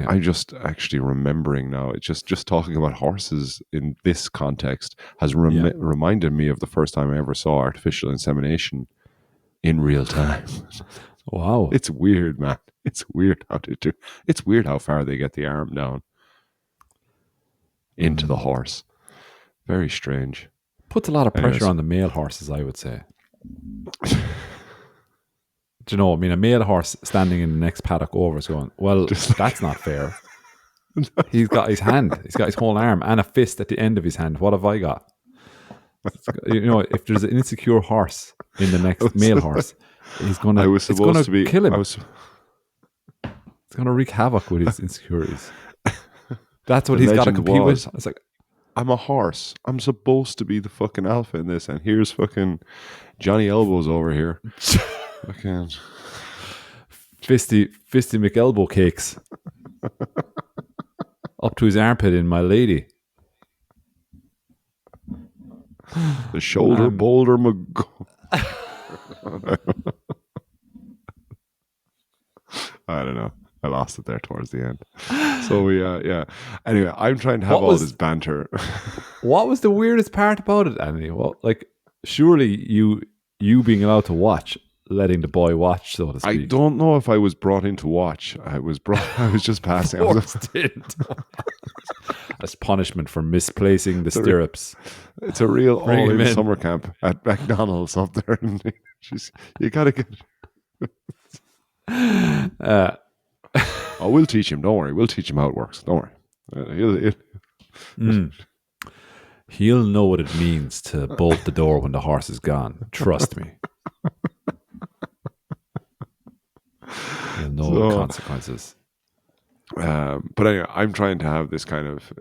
I'm just actually remembering now. It's just talking about horses in this context has reminded me of the first time I ever saw artificial insemination in real time. Wow, it's weird, man. It's weird how they do. It's weird how far they get the arm down into the horse. Very strange. Puts a lot of pressure on the male horses, I would say. Do you know? I mean, a male horse standing in the next paddock over is going, well, that's not fair. He's got his hand, he's got his whole arm and a fist at the end of his hand. What have I got? You know, if there's an insecure horse in the next male horse, it's going to kill him. It's going to wreak havoc with his insecurities. That's what he's got to compete with. It's like, I'm a horse. I'm supposed to be the fucking alpha in this, and here's fucking Johnny Elbows over here. Fucking Fisty McElbow cakes up to his armpit in My Lady. The shoulder boulder I don't know. I lost it there towards the end. So we, Anyway, I'm trying to have this banter. What was the weirdest part about it, Anthony? Well, like, surely you being allowed to watch, letting the boy watch, so to speak. I don't know if I was brought in to watch. I was just passing. As punishment for misplacing the stirrups. It's a real all-in summer camp at McDonald's up there. You gotta get. We'll teach him. Don't worry. We'll teach him how it works. Don't worry. He'll know what it means to bolt the door when the horse is gone. Trust me. He'll know the consequences. But anyway, I'm trying to have this kind of,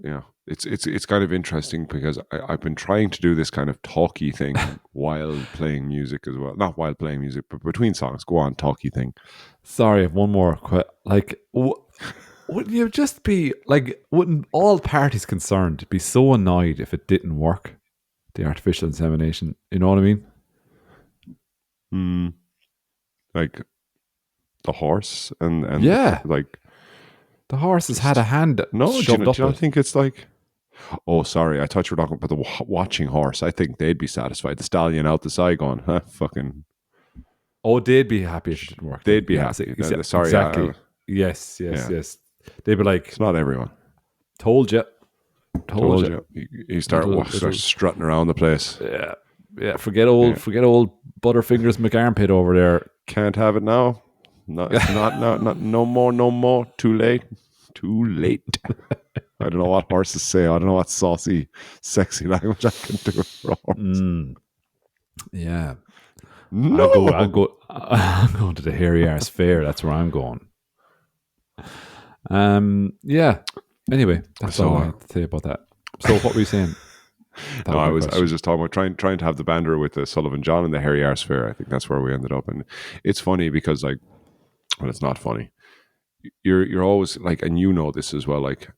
it's kind of interesting because I've been trying to do this kind of talky thing while playing music as well. Not while playing music, but between songs. Go on, talky thing. Sorry, I have one more. Wouldn't you just be like, wouldn't all parties concerned be so annoyed if it didn't work? The artificial insemination, you know what I mean? Like the horse and like the horse has had a hand. No, do you not think it's like? Oh, sorry, I thought you were talking about the watching horse. I think they'd be satisfied. The stallion out the side going, fucking. Oh, they'd be happy if it didn't work. They'd be happy. Sorry, exactly. Yes. They'd be like, it's not everyone. Told you. You start strutting around the place. Yeah. Forget old Butterfingers McArmpit over there. Can't have it now. No, no more. Too late. I don't know what horses say. I don't know what saucy, sexy language I can do for a horse. Yeah. No. I'm going to the Hairy Arse Fair. That's where I'm going. Yeah. Anyway, that's all I have to say about that. So what were you saying? No, I was just talking about trying to have the banter with the Sullivan John and the Hairy Arse Fair. I think that's where we ended up, and it's funny because it's not funny. You're always like, and you know this as well. Like,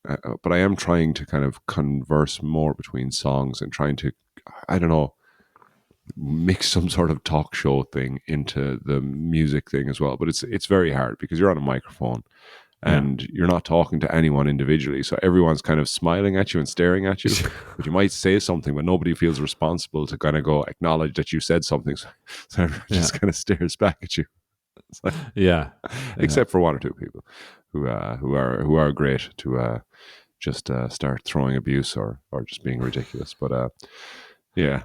but I am trying to kind of converse more between songs and trying to, I don't know, mix some sort of talk show thing into the music thing as well. But it's very hard because you're on a microphone. And you're not talking to anyone individually. So everyone's kind of smiling at you and staring at you. But you might say something, but nobody feels responsible to kind of go acknowledge that you said something. So everyone just kind of stares back at you. Like, except for one or two people who are great to just start throwing abuse or just being ridiculous. But so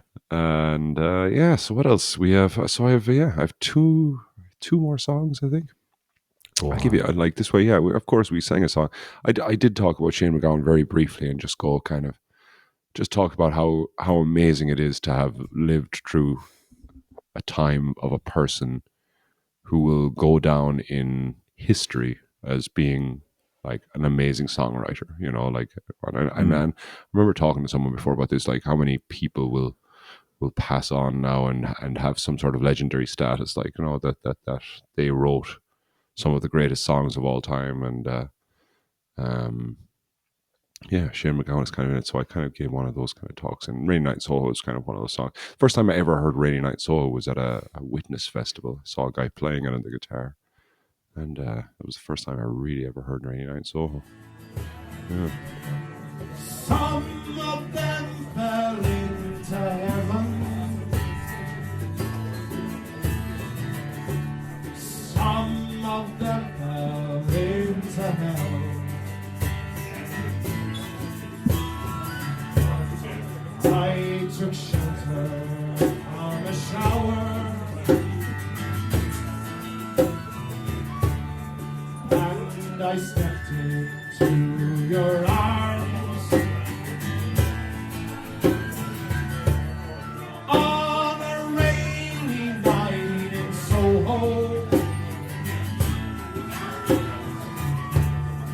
what else we have? So I have two more songs, I think. I'll give you like this way. Yeah, of course we sang a song. I did talk about Shane MacGowan very briefly and just talk about how amazing it is to have lived through a time of a person who will go down in history as being like an amazing songwriter, you know, like, and I remember talking to someone before about this, like how many people will pass on now and have some sort of legendary status, like, you know, that they wrote some of the greatest songs of all time. And yeah, Shane MacGowan is kind of in it, so I kind of gave one of those kind of talks, and Rainy Night in Soho is kind of one of those songs. First time I ever heard Rainy Night in Soho was at a Witness festival. I saw a guy playing it on the guitar, and it was the first time I really ever heard Rainy Night in Soho. Yeah. Some of them fell into heaven. Some of them fell into hell. I took shelter from a shower, and I stepped into your arms on a rainy night in Soho.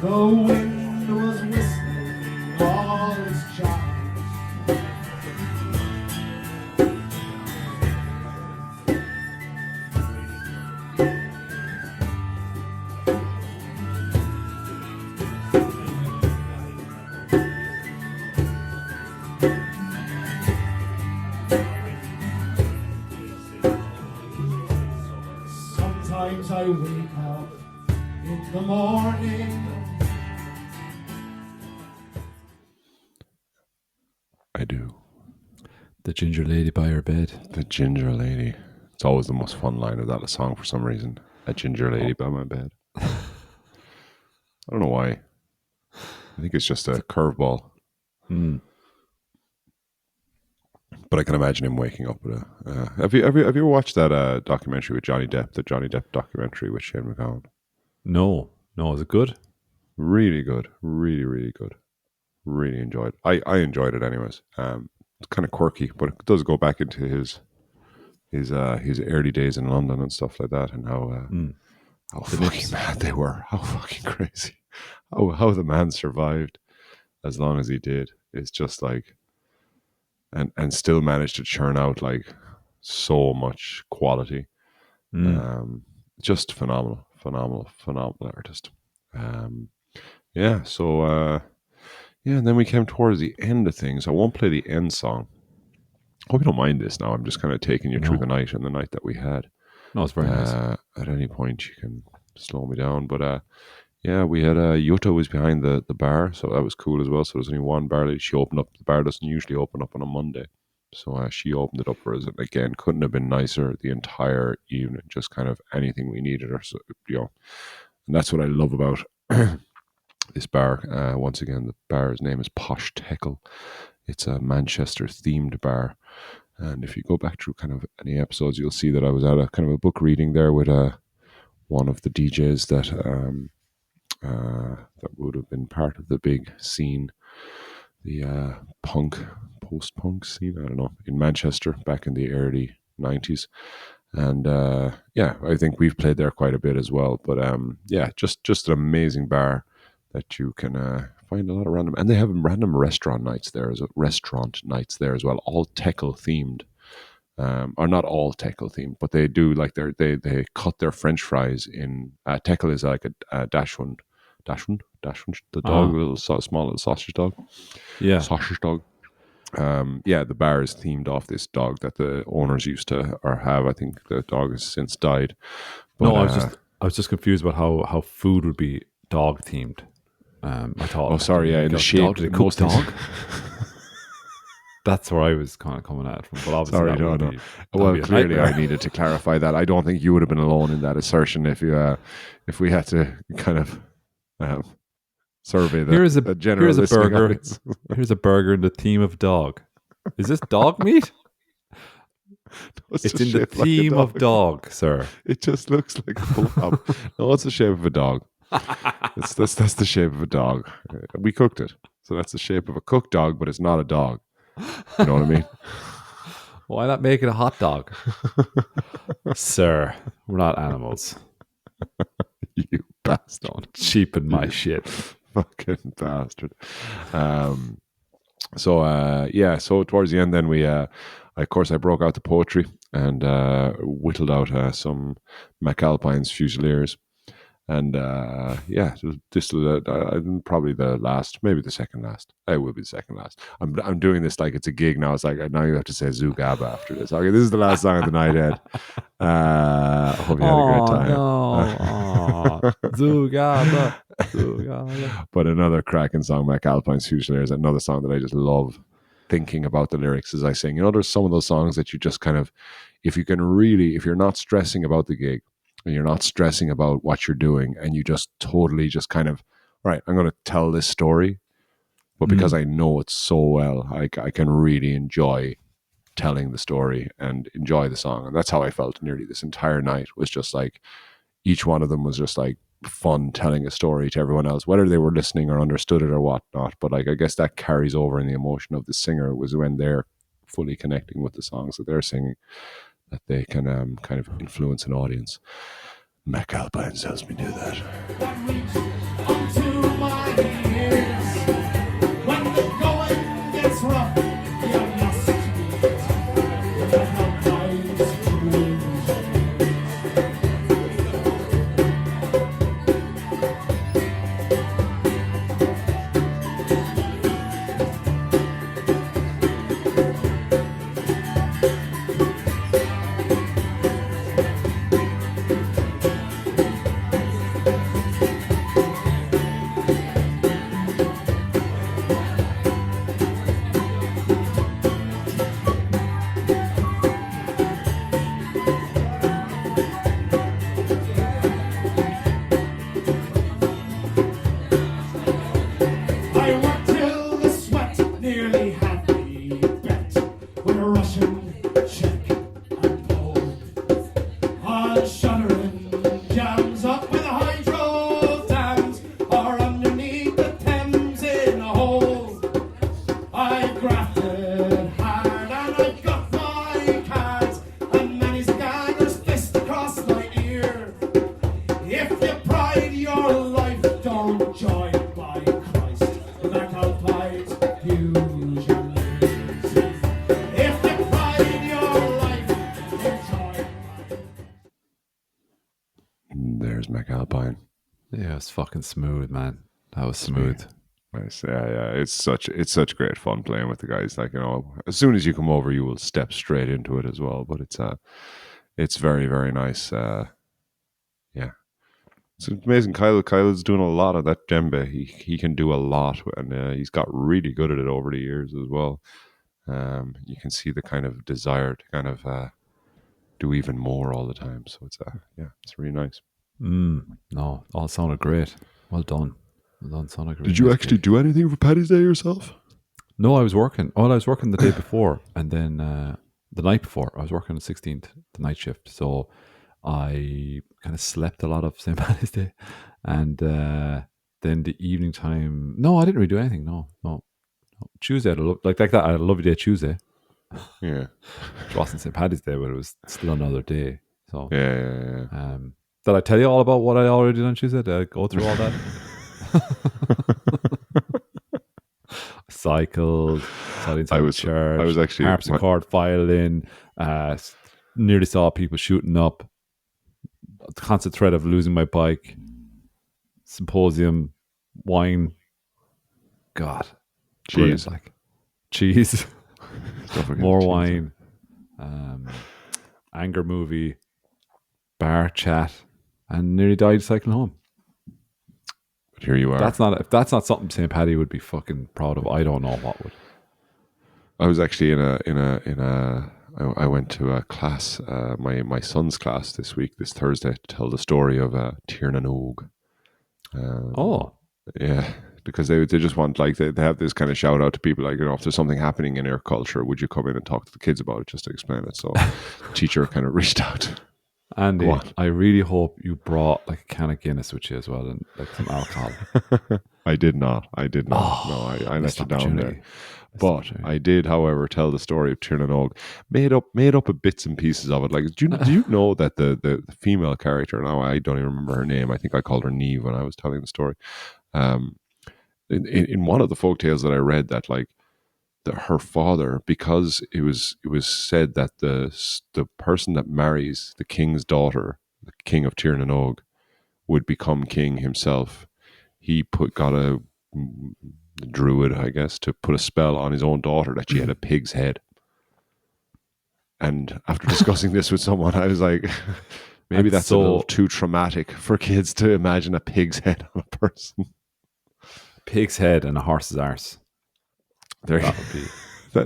The wind was whistling all its charms. Sometimes I wake up in the morning. I do. The ginger lady by her bed. The ginger lady. It's always the most fun line of that song for some reason. A ginger lady by my bed. I don't know why. I think it's just a curveball. But I can imagine him waking up with a. Have you ever watched that documentary with Johnny Depp? The Johnny Depp documentary with Shane MacGowan. No, is it good? Really good, really good. Really enjoyed. I enjoyed it anyways. It's kind of quirky, but it does go back into his early days in London and stuff like that, and how fucking mad they were, how fucking crazy, how the man survived as long as he did. It's just like. And still managed to churn out like so much quality. Just phenomenal artist. Yeah. So yeah, and then we came towards the end of things. I won't play the end song. Hope you don't mind this now. I'm just kind of taking you through the night and the night that we had. No, it's very nice. At any point you can slow me down, but yeah, we had Jutta was behind the bar, so that was cool as well. So there's only one bar lady. She opened up. The bar doesn't usually open up on a Monday, so she opened it up for us. And again, couldn't have been nicer the entire evening. Just kind of anything we needed, or so, you know. And that's what I love about this bar. Once again, the bar's name is Posh Teckle. It's a Manchester themed bar, and if you go back through kind of any episodes, you'll see that I was at a kind of a book reading there with one of the DJs that would have been part of the big scene, the post-punk scene, I don't know, in Manchester back in the early 90s. And yeah, I think we've played there quite a bit as well. But yeah, just an amazing bar that you can find a lot of random, and they have random restaurant nights there as well, all Teckle themed. Or not all Teckle themed, but they do like they cut their French fries in. Teckle is like a Dachshund, the dog, small little sausage dog. Yeah, sausage dog. Yeah, the bar is themed off this dog that the owners used to or have. I think the dog has since died. But, no, I was just confused about how food would be dog themed. I thought. Oh, sorry. Yeah, in the shape. Did they cook dog? That's where I was kind of coming at from. But obviously, sorry, no. Well, clearly, I needed to clarify that. I don't think you would have been alone in that assertion if we had to kind of survey the general burger. Here's a burger in the theme of dog. Is this dog meat? It's in the theme of dog, sir. It just looks like a blob. No, it's the shape of a dog. That's the shape of a dog. We cooked it, so that's the shape of a cooked dog, but it's not a dog. You know what I mean? Why not make it a hot dog? Sir, we're not animals. You bastard. Don't cheapen my shit. Fucking bastard. So towards the end then of course I broke out the poetry and whittled out some McAlpine's Fusiliers. And this is probably the last, maybe the second last. It will be the second last. I'm doing this like it's a gig now. It's like now you have to say Zugab after this. Okay, this is the last song of the night, Ed. I hope you had a great time. No, Zugab. But another cracking song, McAlpine's Fusiliers, another song that I just love thinking about the lyrics as I sing. There's some of those songs that you just kind of, if you're not stressing about the gig, and you're not stressing about what you're doing, and you just totally just kind of, right, I'm going to tell this story, but because I know it so well, I can really enjoy telling the story and enjoy the song. And that's how I felt nearly this entire night, was just like each one of them was just like fun telling a story to everyone else, whether they were listening or understood it or whatnot. But like, I guess that carries over in the emotion of the singer, was when they're fully connecting with the songs that they're singing, that they can kind of influence an audience. McAlpine tells me do that. Unto my ears. When the going gets rough, you must meet McAlpine's dreams. There's McAlpine. Yeah, it's fucking smooth, man. That was smooth. Nice. Yeah. It's such great fun playing with the guys. Like, as soon as you come over, you will step straight into it as well. But it's very, very nice. Yeah. It's amazing. Kyle's doing a lot of that djembe. He can do a lot, and he's got really good at it over the years as well. You can see the kind of desire to kind of do even more all the time. So it's really nice. No, all sounded great. Well done. Sounded great. Did you actually do anything for Paddy's Day yourself? No, I was working. I was working the day before, and then the night before, I was working on the 16th, the night shift. So I kind of slept a lot of St. Paddy's Day, and then the evening time. No, I didn't really do anything. No. Tuesday, like that. I had a lovely day Tuesday. Yeah, it wasn't St. Paddy's Day, but it was still another day. So yeah. Did I tell you all about what I already did on Tuesday? Did I go through all that? Cycled. I was church. I was actually harpsichord, violin. Nearly saw people shooting up. The constant threat of losing my bike. Symposium, wine. God, cheese, cheese. More cheese. wine. Anger movie. Bar chat. And nearly died cycling home. But here you are. If that's not something St. Paddy would be fucking proud of, I don't know what would. I was actually I went to a class, my son's class this Thursday, to tell the story of Tiernan Og. Yeah, because they just want, like, they have this kind of shout out to people, like, if there's something happening in their culture, would you come in and talk to the kids about it, just to explain it? So the teacher kind of reached out. Andy, I really hope you brought like a can of Guinness with you as well, and like some alcohol. I did not. No, I let you down there. But I did, however, tell the story of Tir na Nog, made up of bits and pieces of it. Like, do you know that the female character, now I don't even remember her name, I think I called her Neve when I was telling the story. In one of the folk tales that I read, that like her father, because it was said that the person that marries the king's daughter, the king of Tir na Nog, would become king himself. He got a druid, I guess, to put a spell on his own daughter that she had a pig's head. And after discussing this with someone, I was like, maybe that's a little too traumatic for kids to imagine a pig's head on a person. Pig's head and a horse's arse. That would be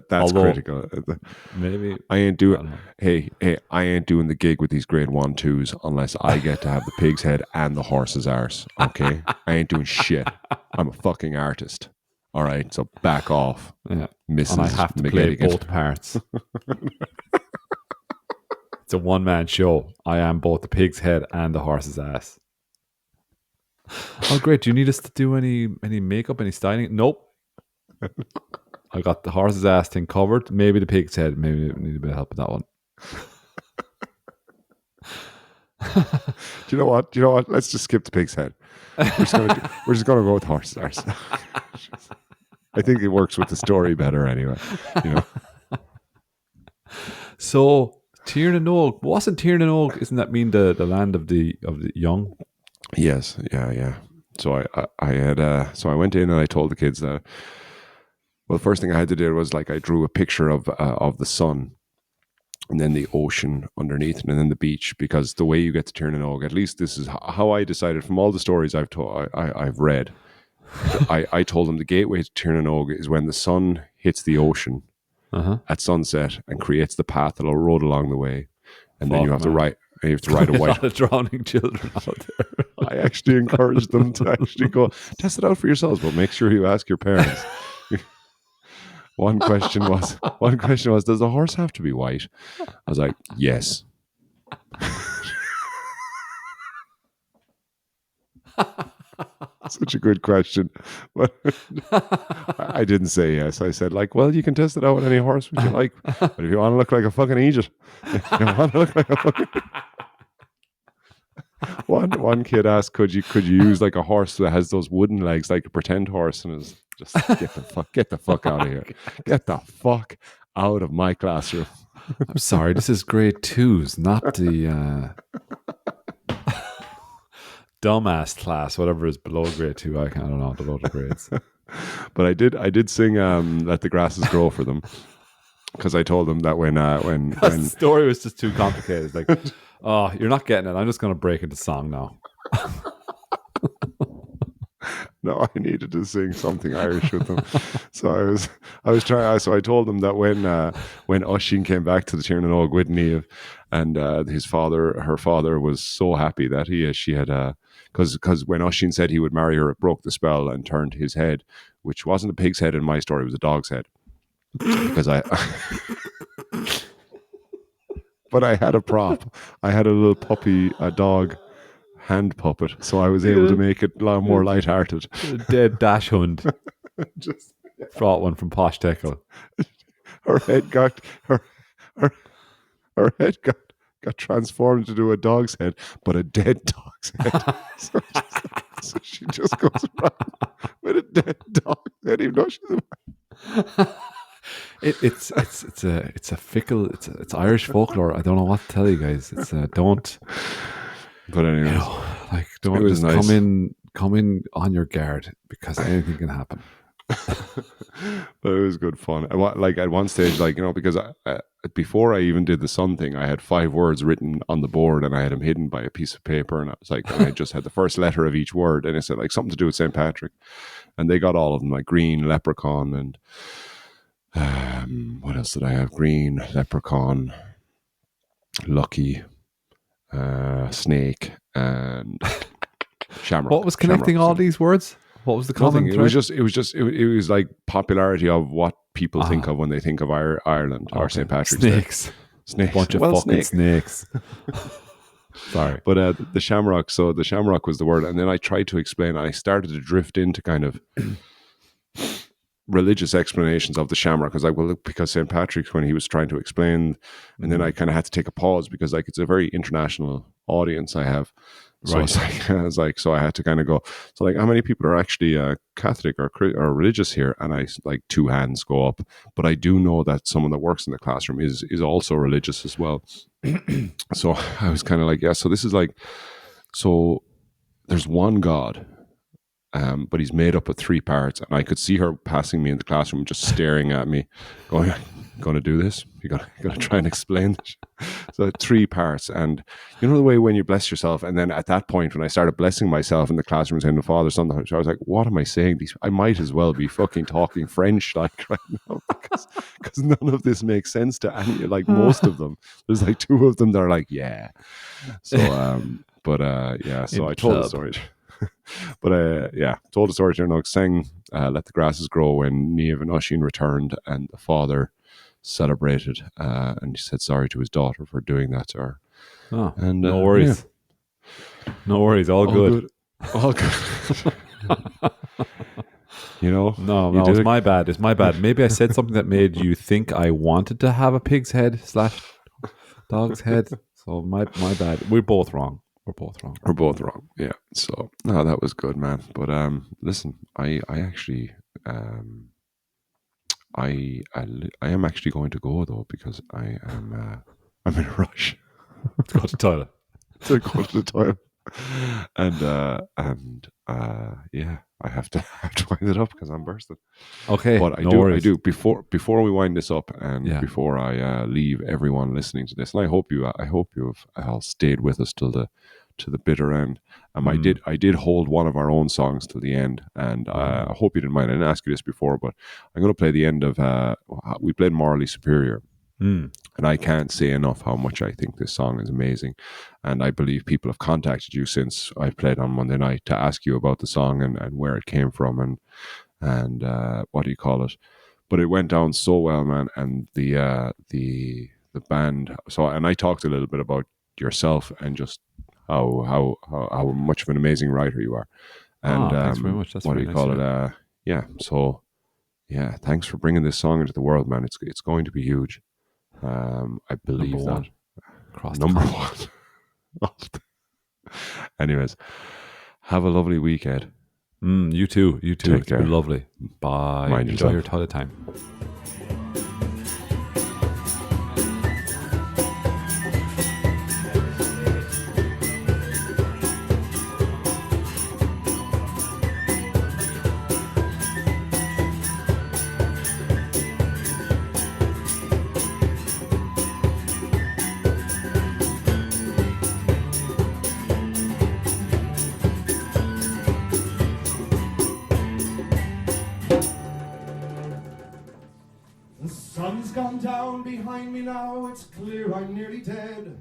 that's critical. Maybe I ain't doing. Hey, I ain't doing the gig with these grade 1-2s unless I get to have the pig's head and the horse's arse. Okay, I ain't doing shit. I'm a fucking artist. All right, so back off. Yeah, Mrs. And I have to play both parts. It's a one-man show. I am both the pig's head and the horse's ass. Oh, great! Do you need us to do any makeup, any styling? Nope. I got the horse's ass thing covered. Maybe the pig's head. Maybe we need a bit of help with that one. Do you know what? Let's just skip the pig's head. We're just gonna go with horse's arse. I think it works with the story better anyway. You know. So Tir na Nog, wasn't Tir na Nog? Isn't that mean the land of the young? Yes. Yeah. So I went in and I told the kids that. Well, the first thing I had to do was I drew a picture of the sun, and then the ocean underneath, and then the beach. Because the way you get to Tir na Nog, at least this is how I decided from all the stories I've read. I told them the gateway to Tir na Nog is when the sun hits the ocean at sunset and creates the path that'll road along the way, and then you have to ride a white. A lot of drowning children out there. I actually encouraged them to actually go test it out for yourselves, but make sure you ask your parents. One question was, does the horse have to be white? I was like, yes. Such a good question. But I didn't say yes. I said, well, you can test it out with any horse would you like. But if you want to look like a fucking Egypt, One kid asked, could you use a horse that has those wooden legs, like a pretend horse, and is just get the fuck out of here. Get the fuck out of my classroom. I'm sorry, this is grade 2s, not the dumbass class, whatever is below grade 2. I don't know the lower grades. But I did sing "Let the Grasses Grow" for them, because I told them that when the story was just too complicated. Oh, you're not getting it. I'm just going to break into song now. No, I needed to sing something Irish with them. So I was trying. So I told them that when Oisín came back to the Tir na Nog with Niamh, and her father was so happy that she had because when Oisín said he would marry her, it broke the spell and turned his head, which wasn't a pig's head in my story; it was a dog's head. Because but I had a prop. I had a little puppy, a dog hand puppet, so I was able to make it a lot more lighthearted. A dead dash hund. Just brought one from Posh Teckle. Her head got got transformed into a dog's head, but a dead dog's head. So she just goes around with a dead dog's head, even though she's It's a fickle. It's Irish folklore. I don't know what to tell you guys. It's don't. But anyway, don't just nice. Come in on your guard, because anything can happen. But it was good fun. At one stage, because before I even did the sun thing, I had 5 words written on the board, and I had them hidden by a piece of paper, and I was and I just had the first letter of each word, and it said something to do with St. Patrick, and they got all of them, green, leprechaun, and what else did I have? Green, leprechaun, lucky, snake, and shamrock. What was connecting all these words? What was the common thread? It was like popularity of what people think of when they think of Ireland or St. Patrick's Snakes. Snakes. Bunch of fucking snakes. Sorry. But the shamrock, so the shamrock was the word. And then I tried to explain, and I started to drift into kind of religious explanations of the shamrock. Because because St. Patrick's, when he was trying to explain, and then I kind of had to take a pause because like it's a very international audience I have. So Right. it's like, I was like, so I had to kind of go, so like, how many people are actually Catholic or religious here? And I like 2 hands go up, but I do know that someone that works in the classroom is also religious as well. So I was kind of like, yeah, so this is like, so there's one God, but he's made up of 3 parts. And I could see her passing me in the classroom, just staring at me, going, going to do this? You got to try and explain this. So 3 parts. And you know the way when you bless yourself, and then at that point when I started blessing myself in the classroom saying the Father, Son, the Holy Spirit, I was like, what am I saying? I might as well be fucking talking French like right now, because none of this makes sense to any, like most of them. There's like 2 of them that are like, yeah. So yeah, so I told the story. But told the story to her, sang Let the Grasses Grow when Niamh and Oisin returned and the father celebrated, and he said sorry to his daughter for doing that to her. Oh, And no worries. Yeah. No worries. All good. All good. You know? No, you it's my bad. It's my bad. Maybe I said something that made you think I wanted to have a pig's head / dog's head. So my bad. We're both wrong. We're both wrong. Yeah. So no, that was good, man. But listen, I actually I am actually going to go though, because I'm in a rush Go to the toilet. to go to the toilet. And yeah, I have to wind it up because I'm bursting. Okay, But I do before we wind this up, and before I leave everyone listening to this, and I hope you have all stayed with us to the bitter end. I did hold one of our own songs till the end, and I hope you didn't mind. I didn't ask you this before, but I'm going to play the end of. We played Morally Superior. And I can't say enough how much I think this song is amazing. And I believe people have contacted you since I played on Monday night to ask you about the song and where it came from and what do you call it? But it went down so well, man. And the band. So, and I talked a little bit about yourself and just how much of an amazing writer you are. And thanks very much. That's what do you call it? Yeah. So yeah, thanks for bringing this song into the world, man. It's going to be huge. I believe number one. Anyways, have a lovely week, Ed. You too. Take care. It's been lovely. Bye. Mind Enjoy yourself. your toilet time. Sun's gone down behind me now, it's clear I'm nearly dead.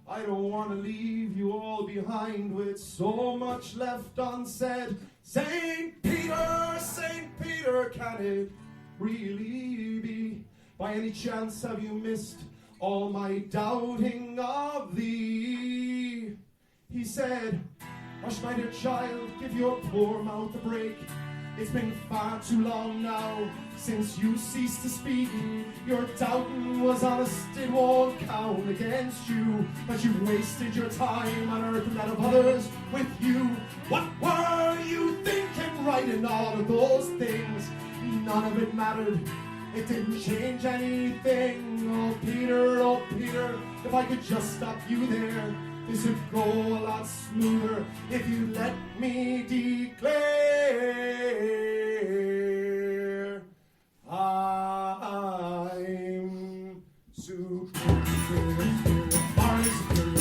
I don't want to leave you all behind with so much left unsaid. Saint Peter, can it really be? By any chance have you missed all my doubting of thee? He said, hush my dear child, give your poor mouth a break. It's been far too long now since you ceased to speak. Your doubting was honest, it won't count against you. But you wasted your time on earth and that of others with you. What were you thinking writing all of those things? None of it mattered, it didn't change anything. Oh Peter, if I could just stop you there, this would go a lot smoother if you let me declare I'm superior.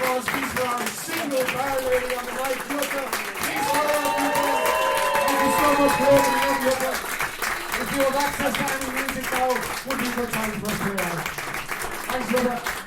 applause, please, for our single bar lady on the mic, Yucca. Please, for all people. Thank you so much for opening up, Yucca. If you have access to any music now, would be a good time for us to hear. Thanks, Yucca.